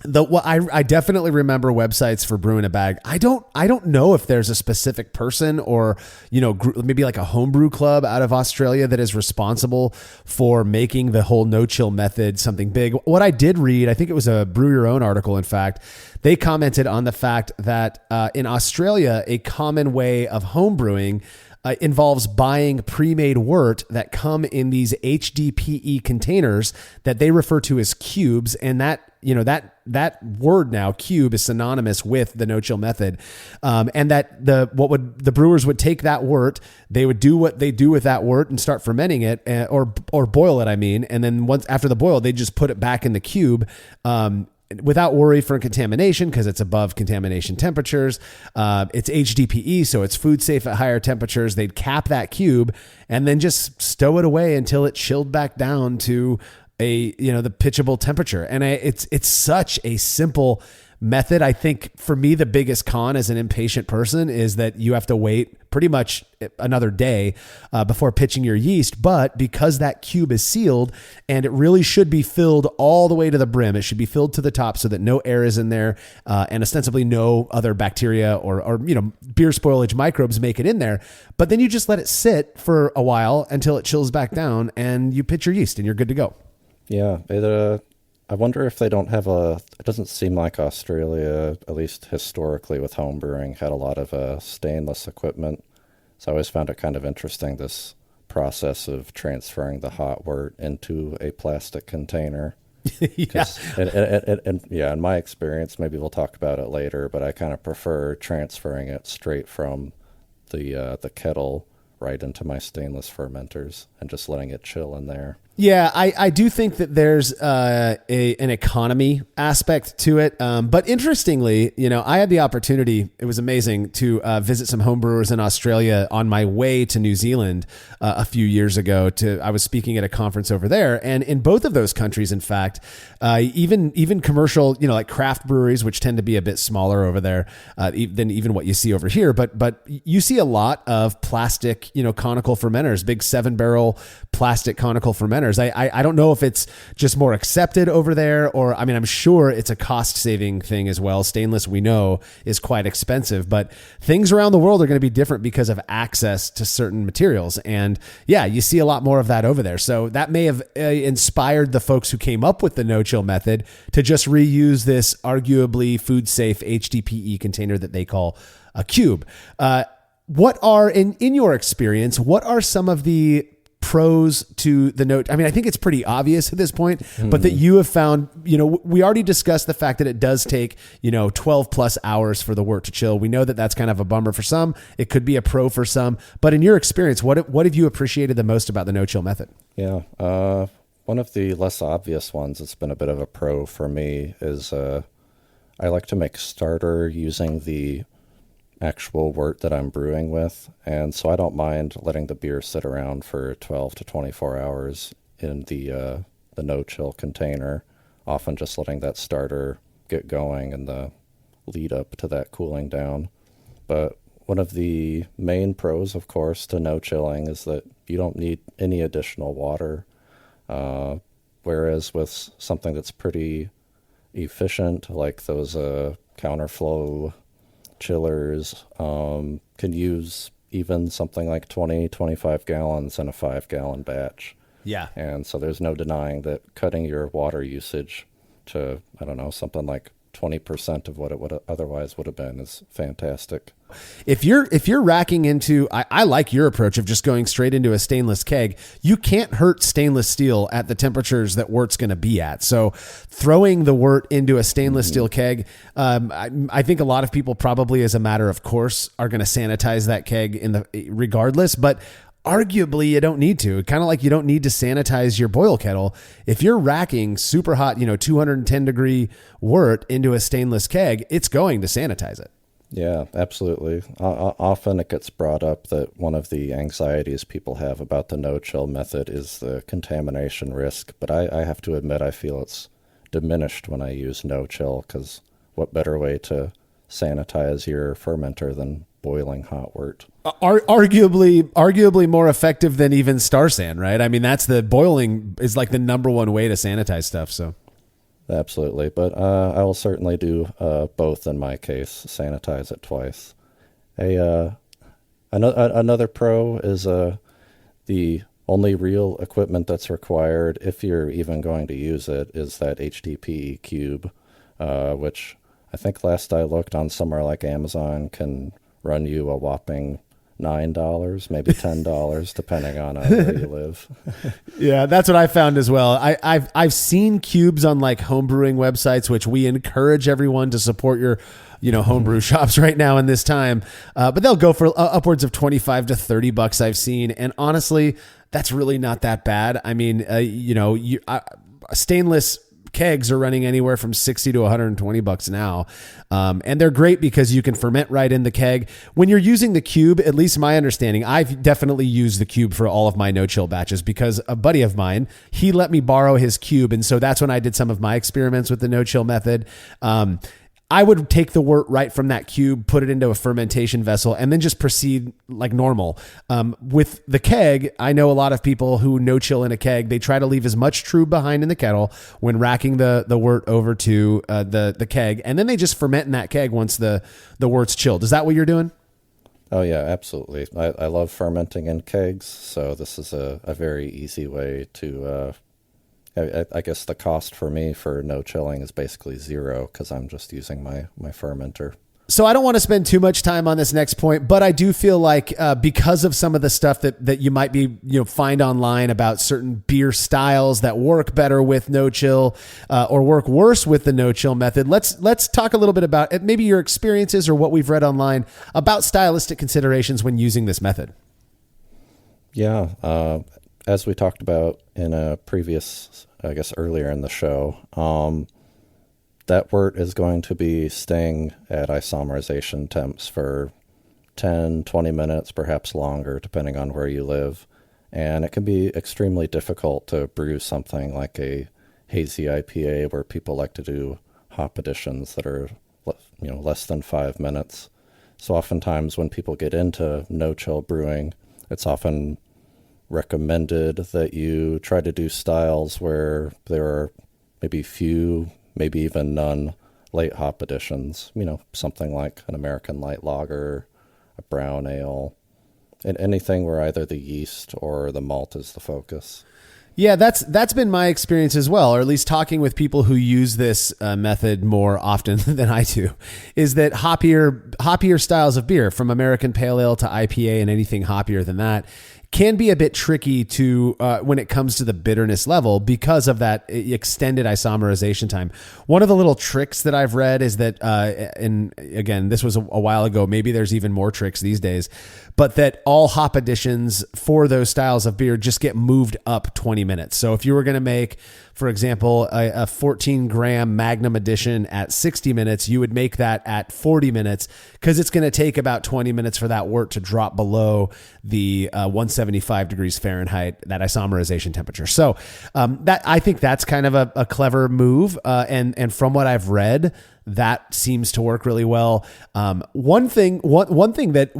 I definitely remember websites for Brew in a Bag. I don't know if there's a specific person or, maybe like a homebrew club out of Australia that is responsible for making the whole no chill method something big. What I did read, I think it was a Brew Your Own article, in fact, they commented on the fact that in Australia, a common way of home brewing involves buying pre-made wort that come in these HDPE containers that they refer to as cubes. And that word now, cube, is synonymous with the no-chill method. And that the brewers would take that wort, they would do what they do with that wort and start fermenting it, or boil it, I mean. And then once after the boil, they just put it back in the cube, without worry for contamination, because it's above contamination temperatures. It's HDPE, so it's food safe at higher temperatures. They'd cap that cube and then just stow it away until it chilled back down to the pitchable temperature. And it's such a simple method. I think for me, the biggest con as an impatient person is that you have to wait pretty much another day before pitching your yeast. But because that cube is sealed, and it really should be filled all the way to the brim, it should be filled to the top so that no air is in there, and ostensibly no other bacteria or beer spoilage microbes make it in there. But then you just let it sit for a while until it chills back down, and you pitch your yeast and you're good to go. Yeah, I wonder if they don't have it doesn't seem like Australia, at least historically with home brewing, had a lot of stainless equipment. So I always found it kind of interesting, this process of transferring the hot wort into a plastic container. Yeah. And in my experience, maybe we'll talk about it later, but I kind of prefer transferring it straight from the kettle right into my stainless fermenters and just letting it chill in there. Yeah, I do think that there's an economy aspect to it. But interestingly, I had the opportunity, it was amazing, to visit some home brewers in Australia on my way to New Zealand a few years ago. I was speaking at a conference over there. And in both of those countries, in fact, even commercial, like craft breweries, which tend to be a bit smaller over there than even what you see over here. But you see a lot of plastic, conical fermenters, big 7-barrel plastic conical fermenters. I don't know if it's just more accepted over there, or, I'm sure it's a cost saving thing as well. Stainless, we know, is quite expensive, but things around the world are going to be different because of access to certain materials. And yeah, you see a lot more of that over there. So that may have inspired the folks who came up with the no-chill method to just reuse this arguably food safe HDPE container that they call a cube. What are, in your experience, what are some of the pros to the note? I think it's pretty obvious at this point, but that you have found, we already discussed the fact that it does take, 12 plus hours for the wort to chill. We know that that's kind of a bummer for some. It could be a pro for some, but in your experience, what have you appreciated the most about the no-chill method? Yeah. One of the less obvious ones that's been a bit of a pro for me is, I like to make starter using the actual wort that I'm brewing with, and so I don't mind letting the beer sit around for 12 to 24 hours in the no-chill container, often just letting that starter get going and the lead up to that cooling down. But one of the main pros, of course, to no-chilling is that you don't need any additional water, whereas with something that's pretty efficient, like those counterflow chillers, can use even something like 20-25 gallons in a 5-gallon batch. Yeah. And so there's no denying that cutting your water usage to, something like 20% of what it would otherwise would have been is fantastic. If you're racking into, I like your approach of just going straight into a stainless keg. You can't hurt stainless steel at the temperatures that wort's going to be at. So throwing the wort into a stainless steel keg, I think a lot of people probably, as a matter of course, are going to sanitize that keg regardless. But arguably, you don't need to. Kind of like you don't need to sanitize your boil kettle. If you're racking super hot, 210 degree wort into a stainless keg, it's going to sanitize it. Yeah, absolutely. Often it gets brought up that one of the anxieties people have about the no-chill method is the contamination risk, but I have to admit I feel it's diminished when I use no-chill, because what better way to sanitize your fermenter than boiling hot wort? Arguably more effective than even Star San, right? That's the boiling is like the number one way to sanitize stuff. So absolutely. But I will certainly do both in my case, sanitize it twice. Another pro is the only real equipment that's required, if you're even going to use it, is that HDPE cube, which I think last I looked on somewhere like Amazon can run you a whopping $9, maybe $10, depending on where you live. Yeah, that's what I found as well. I've seen cubes on like homebrewing websites, which we encourage everyone to support your homebrew shops right now in this time. But they'll go for upwards of $25 to $30 I've seen. And honestly, that's really not that bad. I mean, stainless kegs are running anywhere from $60 to $120 now. And they're great because you can ferment right in the keg. When you're using the cube, at least my understanding, I've definitely used the cube for all of my no-chill batches because a buddy of mine, he let me borrow his cube. And so that's when I did some of my experiments with the no-chill method. I would take the wort right from that cube, put it into a fermentation vessel, and then just proceed like normal. With the keg, I know a lot of people who no chill in a keg. They try to leave as much trub behind in the kettle when racking the wort over to the keg, and then they just ferment in that keg once the wort's chilled. Is that what you're doing? Oh, yeah, absolutely. I love fermenting in kegs, so this is a very easy way to... I guess the cost for me for no chilling is basically zero because I'm just using my fermenter. So I don't want to spend too much time on this next point, but I do feel like because of some of the stuff that you might be find online about certain beer styles that work better with no chill or work worse with the no chill method, let's talk a little bit about maybe your experiences or what we've read online about stylistic considerations when using this method. Yeah, as we talked about in a previous, I guess earlier in the show, that wort is going to be staying at isomerization temps for 10, 20 minutes, perhaps longer, depending on where you live. And it can be extremely difficult to brew something like a hazy IPA where people like to do hop additions that are less than 5 minutes. So oftentimes when people get into no-chill brewing, it's often recommended that you try to do styles where there are maybe few, maybe even none late hop additions, something like an American light lager, a brown ale, and anything where either the yeast or the malt is the focus. Yeah, that's been my experience as well, or at least talking with people who use this method more often than I do, is that hoppier styles of beer, from American Pale Ale to IPA and anything hoppier than that, can be a bit tricky to when it comes to the bitterness level because of that extended isomerization time. One of the little tricks that I've read is that, and again, this was a while ago, maybe there's even more tricks these days, but that all hop additions for those styles of beer just get moved up 20 minutes. So if you were going to make, for example, a 14-gram Magnum edition at 60 minutes, you would make that at 40 minutes because it's going to take about 20 minutes for that wort to drop below the 175 degrees Fahrenheit, that isomerization temperature. So that I think that's kind of a clever move. And from what I've read, that seems to work really well. One thing that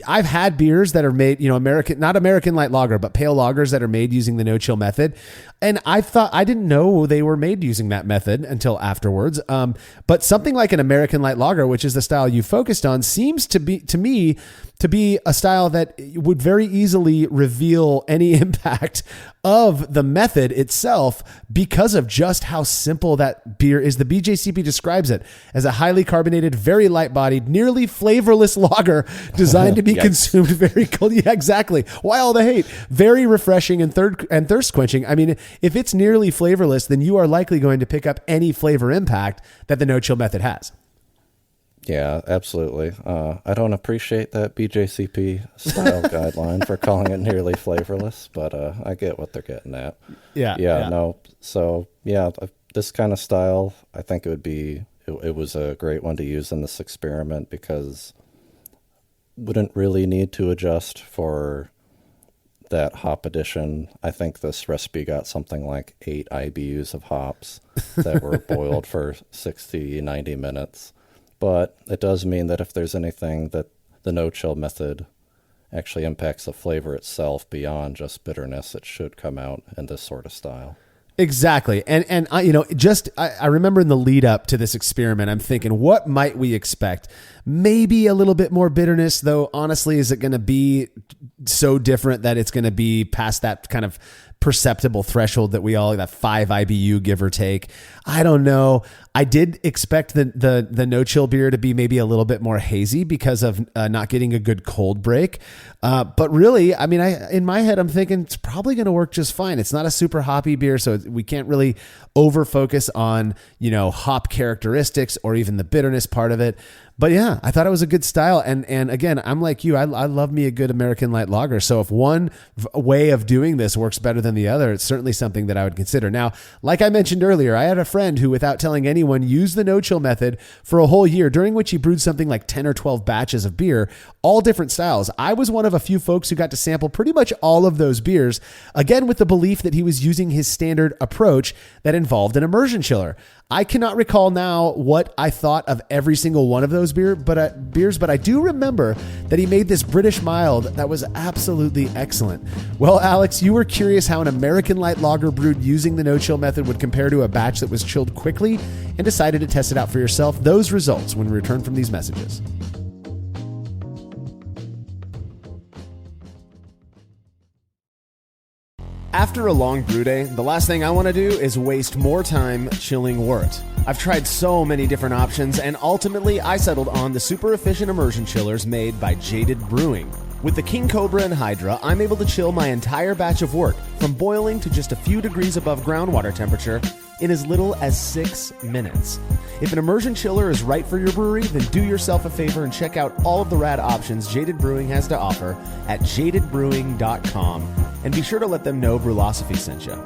I've had beers that are made, not American light lager, but pale lagers that are made using the no chill method. And I didn't know they were made using that method until afterwards. But something like an American light lager, which is the style you focused on, seems to me to be a style that would very easily reveal any impact of the method itself because of just how simple that beer is. The BJCP describes it as a highly carbonated, very light-bodied, nearly flavorless lager designed to be consumed very cold. Yeah, exactly. Why all the hate? Very refreshing and thirst quenching. I mean, if it's nearly flavorless, then you are likely going to pick up any flavor impact that the no-chill method has. Yeah, absolutely. I don't appreciate that BJCP style guideline for calling it nearly flavorless, but I get what they're getting at. Yeah. No. So, this kind of style, I think it was a great one to use in this experiment because wouldn't really need to adjust for that hop addition. I think this recipe got something like 8 IBUs of hops that were boiled for 60, 90 minutes. But it does mean that if there's anything that the no-chill method actually impacts the flavor itself beyond just bitterness, it should come out in this sort of style. Exactly. And I remember in the lead up to this experiment, I'm thinking, what might we expect? Maybe a little bit more bitterness, though. Honestly, is it going to be so different that it's going to be past that kind of perceptible threshold that that 5 IBU, give or take. I don't know. I did expect the no chill beer to be maybe a little bit more hazy because of not getting a good cold break. But really, I mean, in my head, I'm thinking it's probably going to work just fine. It's not a super hoppy beer, so we can't really over focus on, hop characteristics or even the bitterness part of it. But yeah, I thought it was a good style. And again, I'm like you, I love me a good American light lager. So if one way of doing this works better than the other, it's certainly something that I would consider. Now, like I mentioned earlier, I had a friend who, without telling anyone, used the no-chill method for a whole year, during which he brewed something like 10 or 12 batches of beer, all different styles. I was one of a few folks who got to sample pretty much all of those beers, again, with the belief that he was using his standard approach that involved an immersion chiller. I cannot recall now what I thought of every single one of those beers, but I do remember that he made this British mild that was absolutely excellent. Well, Alex, you were curious how an American light lager brewed using the no-chill method would compare to a batch that was chilled quickly, and decided to test it out for yourself. Those results when we return from these messages. After a long brew day, the last thing I want to do is waste more time chilling wort. I've tried so many different options, and ultimately I settled on the super efficient immersion chillers made by Jaded Brewing. With the King Cobra and Hydra, I'm able to chill my entire batch of wort from boiling to just a few degrees above groundwater temperature in as little as 6 minutes. If an immersion chiller is right for your brewery, then do yourself a favor and check out all of the rad options Jaded Brewing has to offer at jadedbrewing.com, and be sure to let them know Brewlosophy sent you.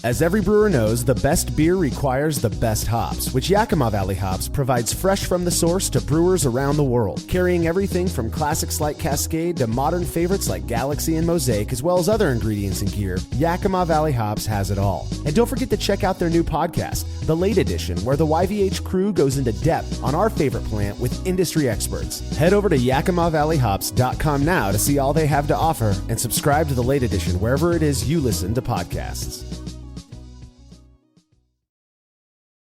As every brewer knows, the best beer requires the best hops, which Yakima Valley Hops provides fresh from the source to brewers around the world, carrying everything from classics like Cascade to modern favorites like Galaxy and Mosaic, as well as other ingredients and gear. Yakima Valley Hops has it all. And don't forget to check out their new podcast, The Late Edition, where the YVH crew goes into depth on our favorite plant with industry experts. Head over to YakimaValleyHops.com now to see all they have to offer, and subscribe to The Late Edition wherever it is you listen to podcasts.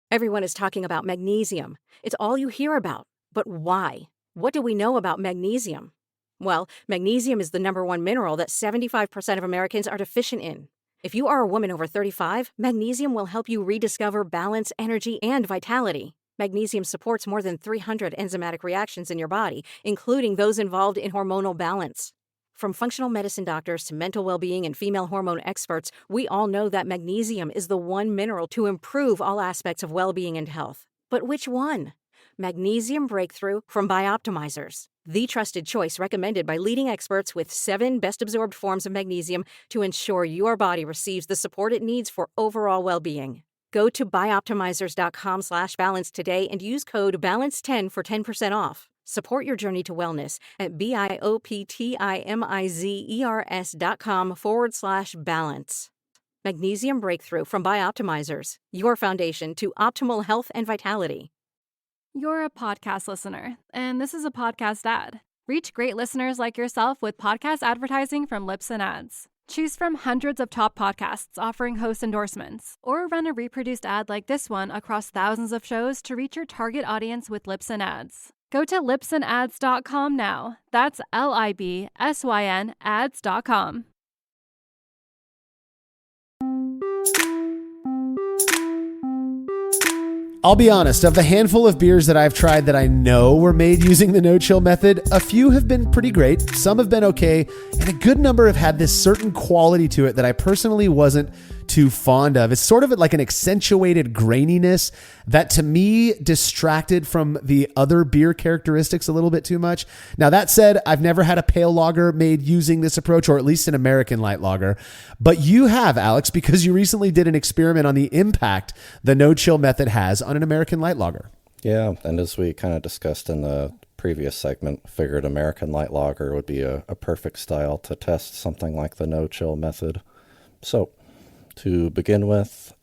Everyone is talking about magnesium. It's all you hear about. But why? What do we know about magnesium? Well, magnesium is the number one mineral that 75% of Americans are deficient in. If you are a woman over 35, magnesium will help you rediscover balance, energy, and vitality. Magnesium supports more than 300 enzymatic reactions in your body, including those involved in hormonal balance. From functional medicine doctors to mental well-being and female hormone experts, we all know that magnesium is the one mineral to improve all aspects of well-being and health. But which one? Magnesium Breakthrough from Bioptimizers, the trusted choice recommended by leading experts with 7 best-absorbed forms of magnesium to ensure your body receives the support it needs for overall well-being. Go to bioptimizers.com/balance today and use code BALANCE10 for 10% off. Support your journey to wellness at bioptimizers.com/balance. Magnesium Breakthrough from Bioptimizers, your foundation to optimal health and vitality. You're a podcast listener, and this is a podcast ad. Reach great listeners like yourself with podcast advertising from Lips and Ads. Choose from hundreds of top podcasts offering host endorsements, or run a reproduced ad like this one across thousands of shows to reach your target audience with Lips and Ads. Go to lipsandads.com now. That's LIBSYN ads.com. I'll be honest, of the handful of beers that I've tried that I know were made using the no-chill method, a few have been pretty great, some have been okay, and a good number have had this certain quality to it that I personally wasn't too fond of. It's sort of like an accentuated graininess that to me distracted from the other beer characteristics a little bit too much. Now that said, I've never had a pale lager made using this approach, or at least an American light lager, but you have, Alex, because you recently did an experiment on the impact the no-chill method has on an American light lager. Yeah, and as we kind of discussed in the previous segment, figured American light lager would be a perfect style to test something like the no-chill method. So, to begin with,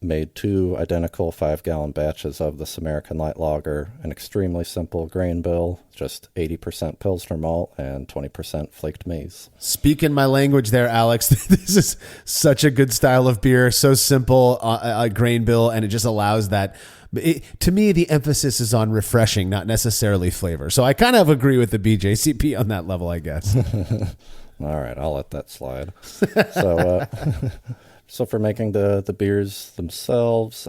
made 2 identical 5-gallon batches of this American light lager, an extremely simple grain bill, just 80% Pilsner malt and 20% flaked maize. Speaking my language there, Alex. This is such a good style of beer, so simple, a grain bill, and it just allows that To me, the emphasis is on refreshing, not necessarily flavor. So I kind of agree with the BJCP on that level, I guess. All right, I'll let that slide. So, so for making the beers themselves,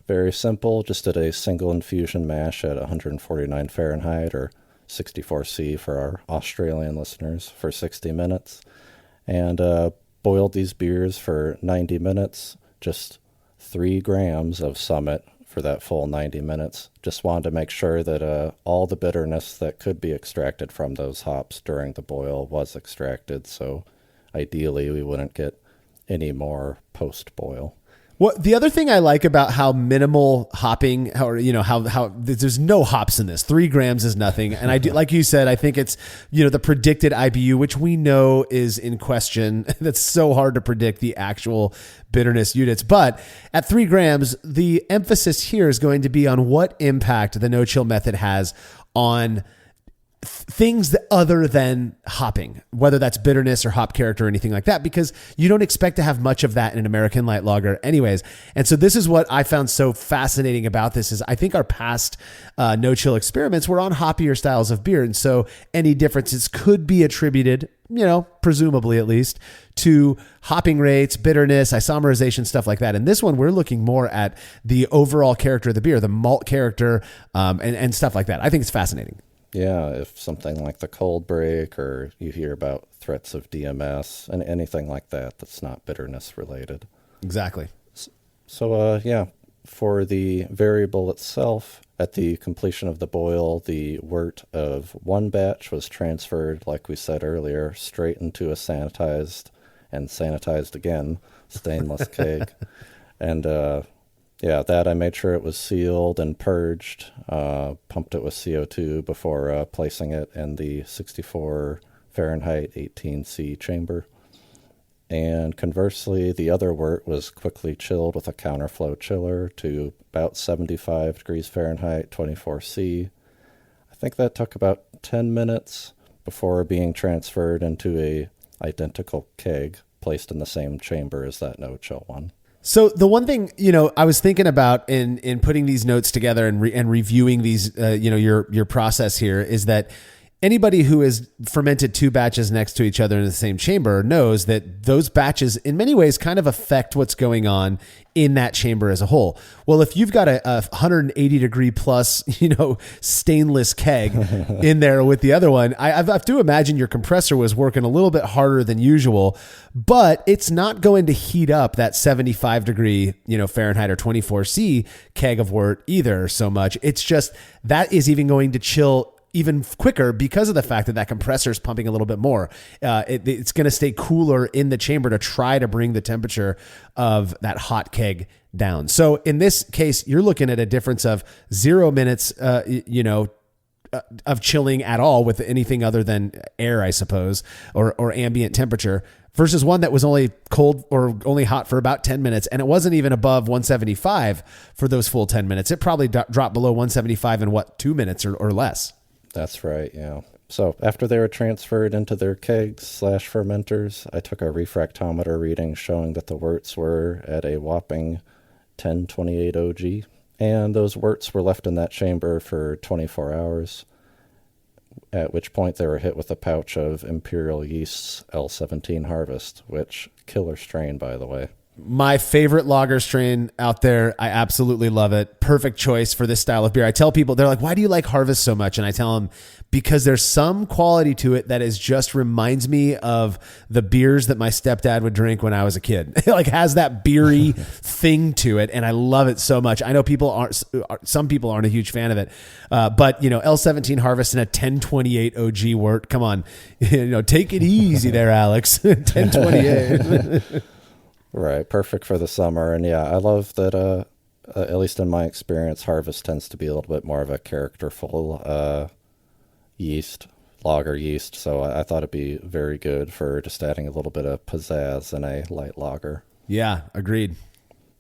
very simple. Just did a single infusion mash at 149 Fahrenheit or 64°C for our Australian listeners for 60 minutes, and boiled these beers for 90 minutes. Just 3 grams of Summit for that full 90 minutes. Just wanted to make sure that all the bitterness that could be extracted from those hops during the boil was extracted. So ideally, we wouldn't get any more post-boil. Well, the other thing I like about how minimal hopping, how there's no hops in this. 3 grams is nothing. And I do, like you said, I think it's, the predicted IBU, which we know is in question. That's so hard to predict the actual bitterness units. But at 3 grams, the emphasis here is going to be on what impact the no-chill method has on things that other than hopping, whether that's bitterness or hop character or anything like that, because you don't expect to have much of that in an American light lager anyways. And so this is what I found so fascinating about this is I think our past no-chill experiments were on hoppier styles of beer. And so any differences could be attributed, presumably at least, to hopping rates, bitterness, isomerization, stuff like that. And this one, we're looking more at the overall character of the beer, the malt character, and stuff like that. I think it's fascinating. Yeah, if something like the cold break, or you hear about threats of DMS and anything like that that's not bitterness related. Exactly. So, for the variable itself, at the completion of the boil, the wort of one batch was transferred, like we said earlier, straight into a sanitized and sanitized again stainless keg. And that I made sure it was sealed and purged, pumped it with CO2 before placing it in the 64 Fahrenheit 18°C chamber. And conversely, the other wort was quickly chilled with a counterflow chiller to about 75 degrees Fahrenheit, 24°C. I think that took about 10 minutes before being transferred into a identical keg placed in the same chamber as that no-chill one. So the one thing, I was thinking about in putting these notes together and reviewing these, your process here is that anybody who has fermented 2 batches next to each other in the same chamber knows that those batches in many ways kind of affect what's going on in that chamber as a whole. Well, if you've got a 180 degree plus, stainless keg in there with the other one, I have to imagine your compressor was working a little bit harder than usual, but it's not going to heat up that 75 degree, Fahrenheit or 24°C keg of wort either so much. It's just that is even going to chill even quicker because of the fact that compressor is pumping a little bit more. It's going to stay cooler in the chamber to try to bring the temperature of that hot keg down. So in this case, you're looking at a difference of 0 minutes, of chilling at all with anything other than air, I suppose, or ambient temperature, versus one that was only cold or only hot for about 10 minutes. And it wasn't even above 175 for those full 10 minutes. It probably dropped below 175 in 2 minutes or less. That's right, yeah. So after they were transferred into their kegs/fermenters, I took a refractometer reading showing that the worts were at a whopping 1028 OG. And those worts were left in that chamber for 24 hours, at which point they were hit with a pouch of Imperial Yeast's L17 Harvest, which, killer strain, by the way. My favorite lager strain out there. I absolutely love it. Perfect choice for this style of beer. I tell people, they're like, why do you like Harvest so much? And I tell them, because there's some quality to it that is just reminds me of the beers that my stepdad would drink when I was a kid. It like has that beery thing to it. And I love it so much. I know some people aren't a huge fan of it. But L17 Harvest and a 1028 OG wort. Come on, take it easy there, Alex. 1028. Right, perfect for the summer. And yeah, I love that, at least in my experience, Harvest tends to be a little bit more of a characterful yeast, lager yeast. So I thought it'd be very good for just adding a little bit of pizzazz in a light lager. Yeah, agreed.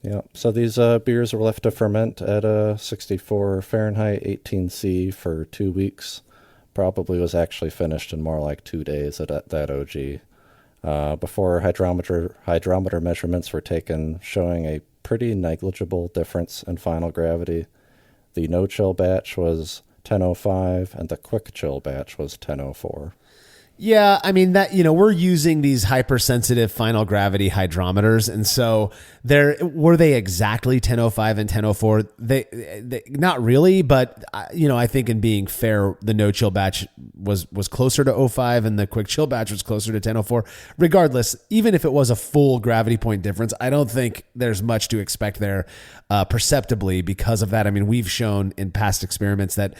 Yeah, so these beers were left to ferment at 64 Fahrenheit, 18°C for 2 weeks. Probably was actually finished in more like 2 days at that OG. Before hydrometer measurements were taken showing a pretty negligible difference in final gravity. The no-chill batch was 1005, and the quick-chill batch was 1004. Yeah, I mean that, we're using these hypersensitive final gravity hydrometers, and so were they exactly 1005 and 1004? They not really, but I think in being fair, the no chill batch was closer to 05 and the quick chill batch was closer to 1004. Regardless, even if it was a full gravity point difference, I don't think there's much to expect there perceptibly because of that. I mean, we've shown in past experiments that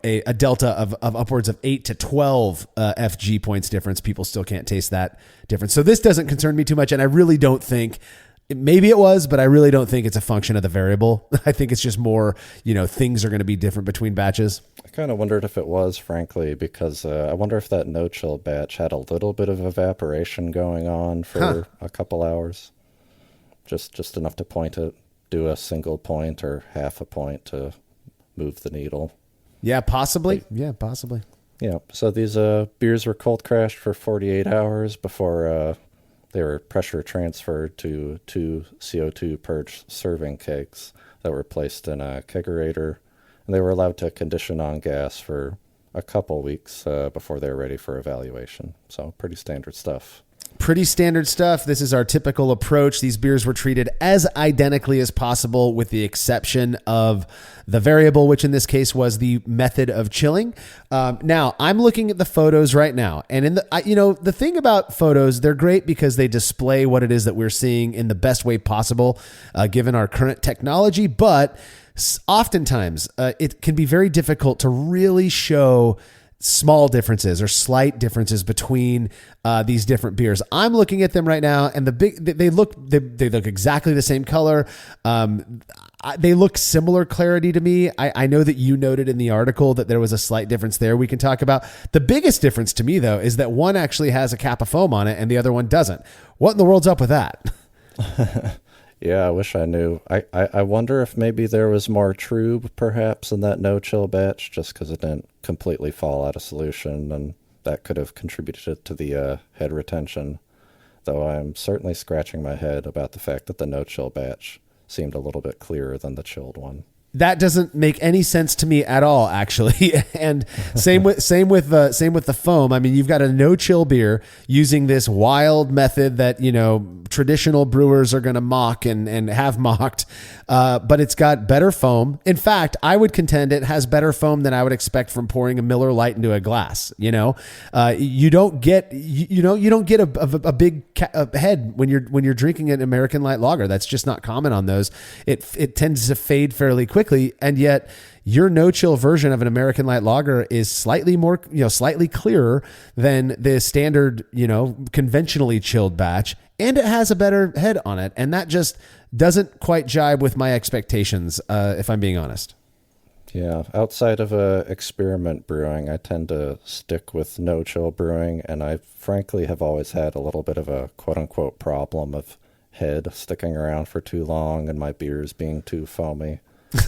a delta of upwards of 8 to 12 FG points difference, people still can't taste that difference. So this doesn't concern me too much, and I really don't think, maybe it was, but I really don't think it's a function of the variable. I think it's just more, things are going to be different between batches. I kind of wondered if it was, frankly, because I wonder if that no-chill batch had a little bit of evaporation going on for a couple hours. Just enough to do a single point or half a point to move the needle. Yeah, possibly. Yeah, so these beers were cold crashed for 48 hours before they were pressure transferred to 2 CO2 purged serving kegs that were placed in a kegerator, and they were allowed to condition on gas for a couple weeks before they were ready for evaluation. So pretty standard stuff. Pretty standard stuff. This is our typical approach. These beers were treated as identically as possible with the exception of the variable, which in this case was the method of chilling. Now, I'm looking at the photos right now. And in the thing about photos, they're great because they display what it is that we're seeing in the best way possible, given our current technology. But oftentimes, it can be very difficult to really show small differences or slight differences between these different beers. I'm looking at them right now, and they look exactly the same color. They look similar clarity to me. I know that you noted in the article that there was a slight difference there we can talk about. The biggest difference to me, though, is that one actually has a cap of foam on it and the other one doesn't. What in the world's up with that? Yeah, I wish I knew. I wonder if maybe there was more trube, perhaps, in that no-chill batch, just because it didn't completely fall out of solution, and that could have contributed to the head retention, though I'm certainly scratching my head about the fact that the no-chill batch seemed a little bit clearer than the chilled one. That doesn't make any sense to me at all, actually. And same with the foam. I mean, you've got a no chill beer using this wild method that traditional brewers are going to mock and have mocked, but it's got better foam. In fact, I would contend it has better foam than I would expect from pouring a Miller Lite into a glass. You don't get a big head when you're drinking an American Light Lager. That's just not common on those. It tends to fade fairly quickly. And yet your no-chill version of an American Light Lager is slightly more, slightly clearer than the standard, conventionally chilled batch. And it has a better head on it. And that just doesn't quite jibe with my expectations, if I'm being honest. Yeah, outside of experiment brewing, I tend to stick with no-chill brewing. And I frankly have always had a little bit of a quote-unquote problem of head sticking around for too long and my beers being too foamy.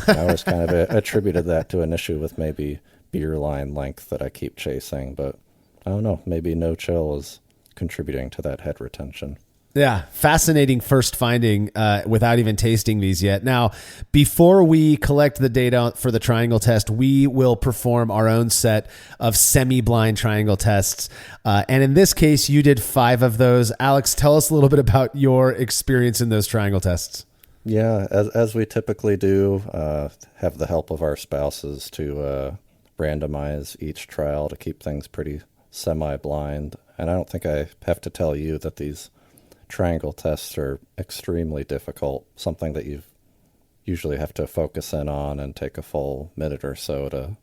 I always kind of attributed that to an issue with maybe beer line length that I keep chasing, but I don't know, maybe no chill is contributing to that head retention. Yeah, fascinating first finding without even tasting these yet. Now, before we collect the data for the triangle test, we will perform our own set of semi-blind triangle tests. And in this case, you did 5 of those. Alex, tell us a little bit about your experience in those triangle tests. Yeah, as we typically do, have the help of our spouses to randomize each trial to keep things pretty semi-blind. And I don't think I have to tell you that these triangle tests are extremely difficult, something that you usually have to focus in on and take a full minute or so to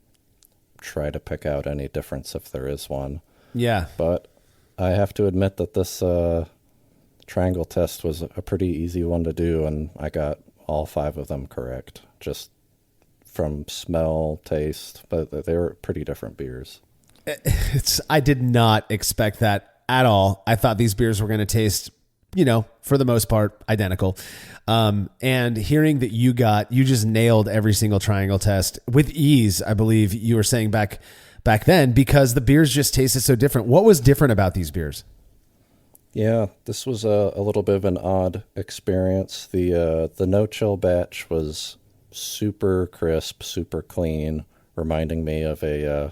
try to pick out any difference if there is one. Yeah. But I have to admit that this triangle test was a pretty easy one to do, and I got all 5 of them correct, just from smell, taste, but they were pretty different beers. I did not expect that at all. I thought these beers were going to taste, for the most part, identical. And hearing that you just nailed every single triangle test with ease, I believe you were saying back then, because the beers just tasted so different. What was different about these beers? Yeah, this was a little bit of an odd experience. The no-chill batch was super crisp, super clean, reminding me of a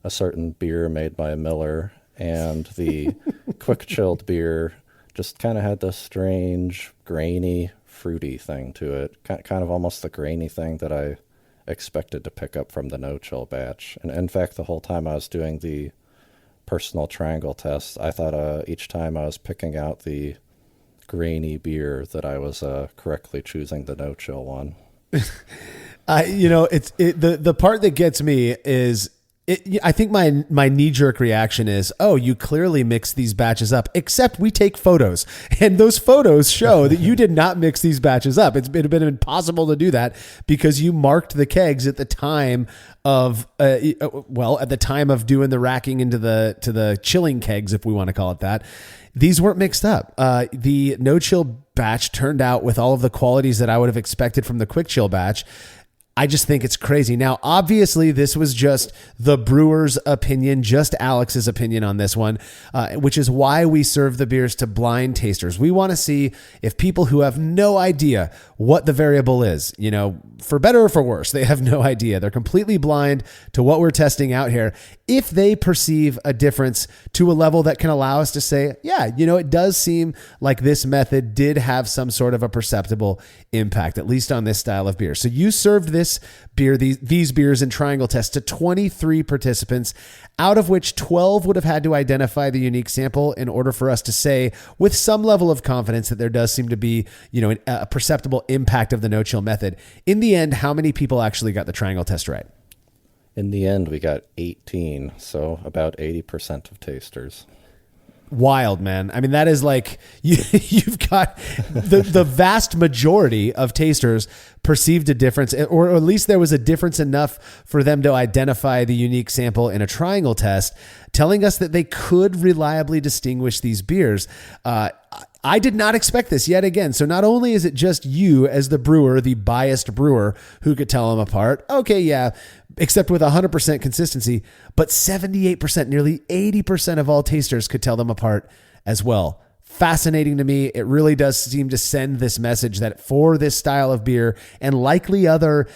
certain beer made by Miller, and the quick-chilled beer just kind of had this strange, grainy, fruity thing to it, kind of almost the grainy thing that I expected to pick up from the no-chill batch. And in fact, the whole time I was doing the personal triangle test, I thought each time I was picking out the grainy beer that I was correctly choosing the no-chill one. The part that gets me is I think my knee-jerk reaction is, oh, you clearly mixed these batches up, except we take photos. And those photos show that you did not mix these batches up. It's been impossible to do that because you marked the kegs at the time of, at the time of doing the racking into to the chilling kegs, if we want to call it that. These weren't mixed up. The no-chill batch turned out with all of the qualities that I would have expected from the quick chill batch. I just think it's crazy. Now, obviously, this was just the brewer's opinion, just Alex's opinion on this one, which is why we serve the beers to blind tasters. We want to see if people who have no idea what the variable is, for better or for worse, they have no idea. They're completely blind to what we're testing out here. If they perceive a difference to a level that can allow us to say, yeah, it does seem like this method did have some sort of a perceptible impact, at least on this style of beer. So you served this beer, these beers in triangle tests to 23 participants, out of which 12 would have had to identify the unique sample in order for us to say with some level of confidence that there does seem to be, a perceptible impact of the no-chill method. In the end, how many people actually got the triangle test right? In the end, we got 18, so about 80% of tasters. Wild, man. I mean, that is like you've got the vast majority of tasters perceived a difference, or at least there was a difference enough for them to identify the unique sample in a triangle test, telling us that they could reliably distinguish these beers. I did not expect this yet again. So not only is it just you as the brewer, the biased brewer, who could tell them apart. Okay, yeah, except with 100% consistency, but 78%, nearly 80% of all tasters could tell them apart as well. Fascinating to me. It really does seem to send this message that for this style of beer and likely other,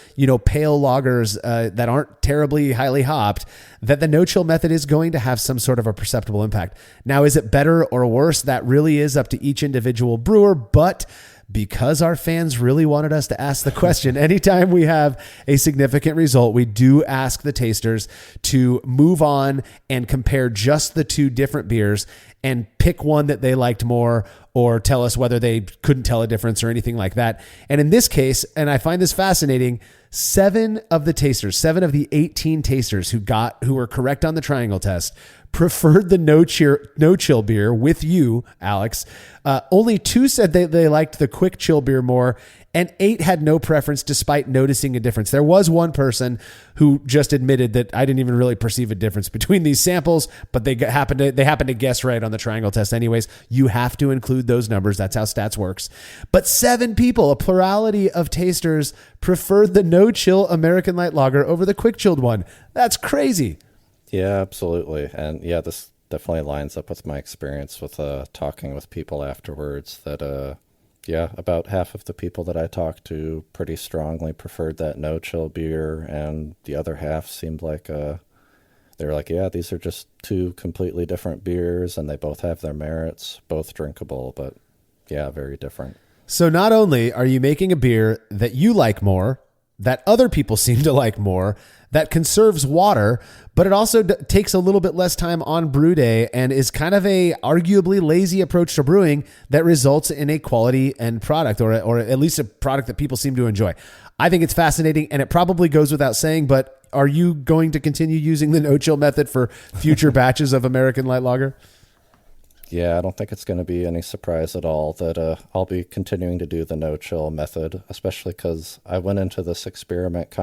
pale lagers that aren't terribly highly hopped, that the no-chill method is going to have some sort of a perceptible impact. Now, is it better or worse? That really is up to each individual brewer, but because our fans really wanted us to ask the question, anytime we have a significant result, we do ask the tasters to move on and compare just the two different beers and pick one that they liked more, or tell us whether they couldn't tell a difference or anything like that. And in this case, and I find this fascinating, 7 of the 18 tasters who were correct on the triangle test preferred the no-chill beer with you, Alex. Only 2 said they liked the quick chill beer more, and 8 had no preference despite noticing a difference. There was one person who just admitted that I didn't even really perceive a difference between these samples, but they happened to guess right on the triangle test anyways. You have to include those numbers. That's how stats works. But 7 people, a plurality of tasters, preferred the no-chill American Light Lager over the quick chilled one. That's crazy. Yeah, absolutely. And yeah, this definitely lines up with my experience with talking with people afterwards that, about half of the people that I talked to pretty strongly preferred that no-chill beer, and the other half seemed like they were like, yeah, these are just 2 completely different beers, and they both have their merits, both drinkable, but yeah, very different. So not only are you making a beer that you like more, that other people seem to like more, that conserves water, but it also takes a little bit less time on brew day and is kind of a arguably lazy approach to brewing that results in a quality end product, or at least a product that people seem to enjoy. I think it's fascinating, and it probably goes without saying, but are you going to continue using the no-chill method for future batches of American Light Lager? Yeah, I don't think it's going to be any surprise at all that I'll be continuing to do the no-chill method, especially because I went into this experiment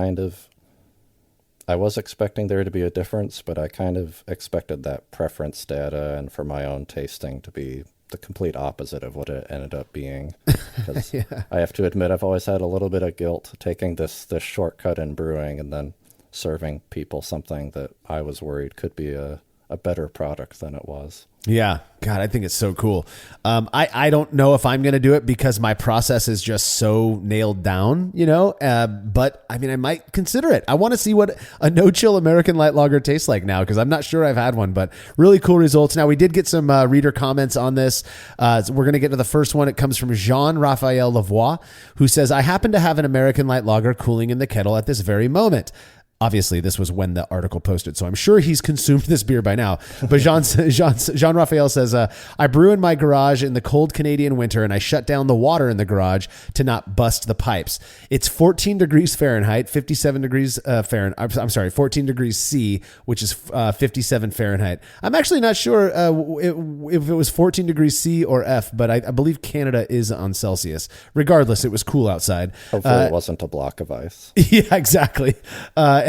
I was expecting there to be a difference, but I kind of expected that preference data and for my own tasting to be the complete opposite of what it ended up being. Because yeah. I have to admit, I've always had a little bit of guilt taking this shortcut in brewing and then serving people something that I was worried could be a a better product than it was. Yeah. God, I think it's so cool. I don't know if I'm going to do it because my process is just so nailed down, but I mean, I might consider it. I want to see what a no-chill American light lager tastes like now, because I'm not sure I've had one, but really cool results. Now, we did get some reader comments on this. So we're going to get to the first one. It comes from Jean-Raphael Lavoie, who says, I happen to have an American light lager cooling in the kettle at this very moment. Obviously, this was when the article posted, so I'm sure he's consumed this beer by now. But Jean-Raphael says, I brew in my garage in the cold Canadian winter, and I shut down the water in the garage to not bust the pipes. It's 14 degrees Fahrenheit, 57 degrees Fahrenheit. I'm sorry, 14 degrees C, which is 57 Fahrenheit. I'm actually not sure if it was 14 degrees C or F, but I believe Canada is on Celsius. Regardless, it was cool outside. Hopefully it wasn't a block of ice. Yeah, exactly.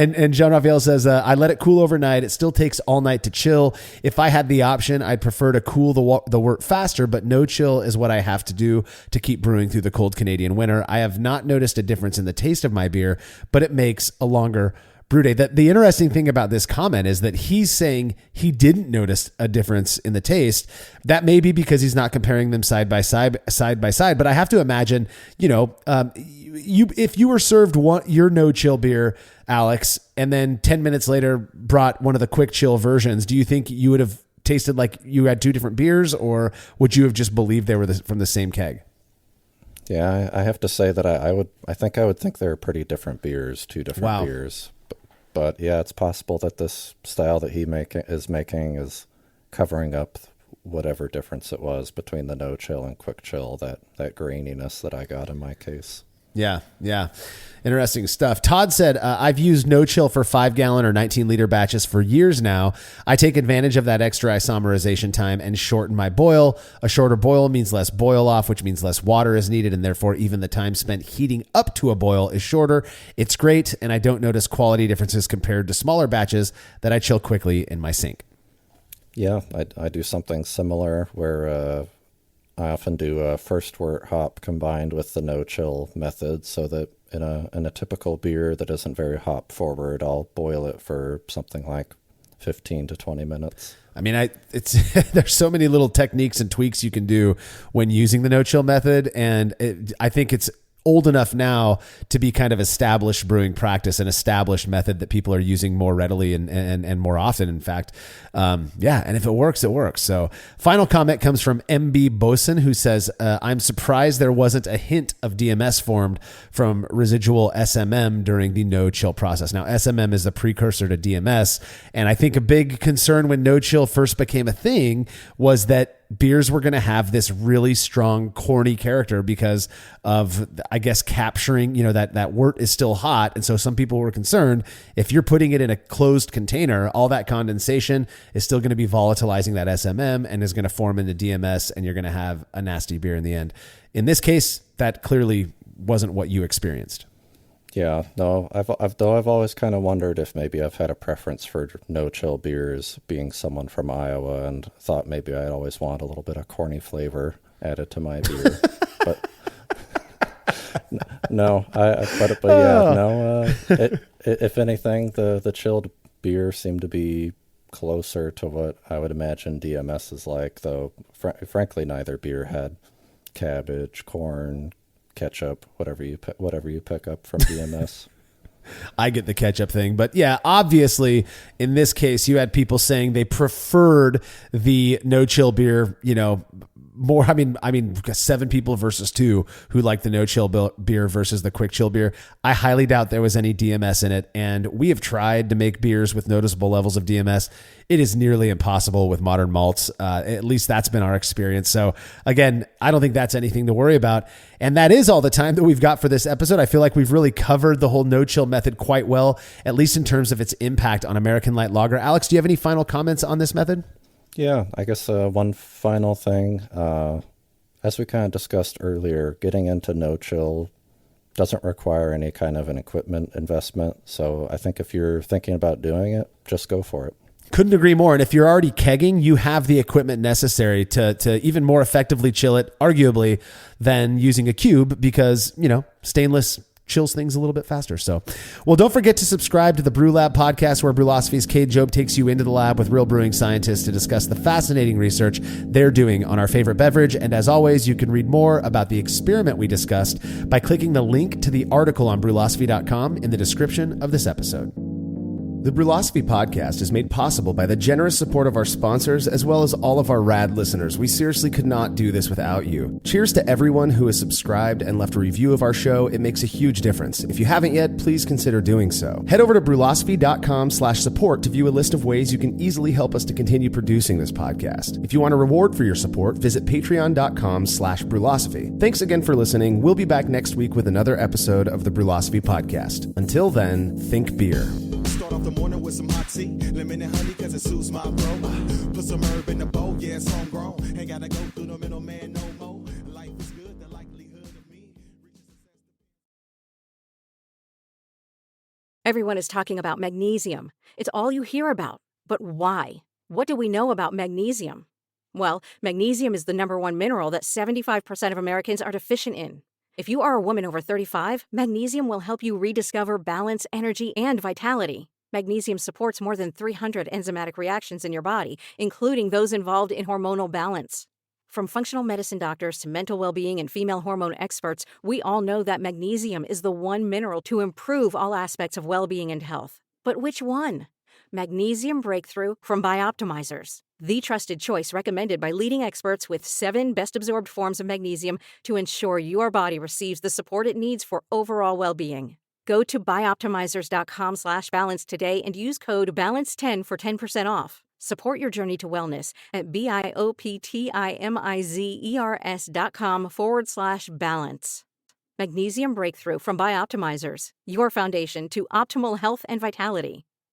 And Jean-Raphael says, I let it cool overnight. It still takes all night to chill. If I had the option, I'd prefer to cool the wort faster, but no chill is what I have to do to keep brewing through the cold Canadian winter. I have not noticed a difference in the taste of my beer, but it makes a longer brew day. The interesting thing about this comment is that he's saying he didn't notice a difference in the taste. That may be because he's not comparing them side by side. But I have to imagine, if you were served your no chill beer, Alex, and then 10 minutes later brought one of the quick chill versions, do you think you would have tasted like you had two different beers, or would you have just believed they were from the same keg? Yeah, I have to say that I would think they're pretty different beers, two different beers. But yeah, it's possible that this style that he is making is covering up whatever difference it was between the no chill and quick chill, that graininess that I got in my case. Yeah. Interesting stuff. Todd said, I've used no chill for 5-gallon or 19-liter batches for years now. I take advantage of that extra isomerization time and shorten my boil. A shorter boil means less boil off, which means less water is needed, and therefore even the time spent heating up to a boil is shorter. It's great, and I don't notice quality differences compared to smaller batches that I chill quickly in my sink. Yeah, I do something similar where I often do a first wort hop combined with the no-chill method, so that in a typical beer that isn't very hop forward, I'll boil it for something like 15 to 20 minutes. I mean, there's so many little techniques and tweaks you can do when using the no-chill method, and I think it's old enough now to be kind of established brewing practice, an established method that people are using more readily and more often, in fact. And if it works, it works. So final comment comes from MB Boson, who says, I'm surprised there wasn't a hint of DMS formed from residual SMM during the no chill process. Now, SMM is the precursor to DMS. And I think a big concern when no chill first became a thing was that beers were going to have this really strong, corny character because of, I guess, capturing, that wort is still hot. And so some people were concerned if you're putting it in a closed container, all that condensation is still going to be volatilizing that SMM and is going to form into DMS, and you're going to have a nasty beer in the end. In this case, that clearly wasn't what you experienced. Yeah, no, I've always kind of wondered if maybe I've had a preference for no-chill beers, being someone from Iowa, and thought maybe I'd always want a little bit of corny flavor added to my beer. But no, if anything, the chilled beer seemed to be closer to what I would imagine DMS is like, though frankly neither beer had cabbage, corn, ketchup, whatever you pick up from DMS. I get the ketchup thing, but yeah, obviously in this case you had people saying they preferred the no chill beer, more. I mean, 7 people versus 2 who like the no chill beer versus the quick chill beer. I highly doubt there was any DMS in it. And we have tried to make beers with noticeable levels of DMS. It is nearly impossible with modern malts. At least that's been our experience. So again, I don't think that's anything to worry about. And that is all the time that we've got for this episode. I feel like we've really covered the whole no chill method quite well, at least in terms of its impact on American light lager. Alex, do you have any final comments on this method? Yeah, I guess one final thing, as we kind of discussed earlier, getting into no-chill doesn't require any kind of an equipment investment. So I think if you're thinking about doing it, just go for it. Couldn't agree more. And if you're already kegging, you have the equipment necessary to even more effectively chill it, arguably, than using a cube because, stainless chills things a little bit faster. So, well, don't forget to subscribe to the Brew Lab podcast, where Brewlosophy's Cade Job takes you into the lab with real brewing scientists to discuss the fascinating research they're doing on our favorite beverage. And as always, you can read more about the experiment we discussed by clicking the link to the article on brewlosophy.com in the description of this episode. The Brewlosophy podcast is made possible by the generous support of our sponsors, as well as all of our rad listeners. We seriously could not do this without you. Cheers to everyone who has subscribed and left a review of our show. It makes a huge difference. If you haven't yet, please consider doing so. Head over to brewlosophy.com/support to view a list of ways you can easily help us to continue producing this podcast. If you want a reward for your support, visit patreon.com/brewlosophy. Thanks again for listening. We'll be back next week with another episode of the Brewlosophy podcast. Until then, think beer. Start off the morning with some hot tea, lemon and honey, cause it suits my bro. Put some herb in the bowl, yeah, it's homegrown. Ain't gotta go through the middleman no more. Life is good, the likelihood of me. Everyone is talking about magnesium. It's all you hear about. But why? What do we know about magnesium? Well, magnesium is the number one mineral that 75% of Americans are deficient in. If you are a woman over 35, magnesium will help you rediscover balance, energy, and vitality. Magnesium supports more than 300 enzymatic reactions in your body, including those involved in hormonal balance. From functional medicine doctors to mental well-being and female hormone experts, we all know that magnesium is the one mineral to improve all aspects of well-being and health. But which one? Magnesium Breakthrough from Bioptimizers, the trusted choice recommended by leading experts with 7 best-absorbed forms of magnesium to ensure your body receives the support it needs for overall well-being. Go to bioptimizers.com/balance today and use code BALANCE10 for 10% off. Support your journey to wellness at bioptimizers.com/balance. Magnesium Breakthrough from Bioptimizers, your foundation to optimal health and vitality.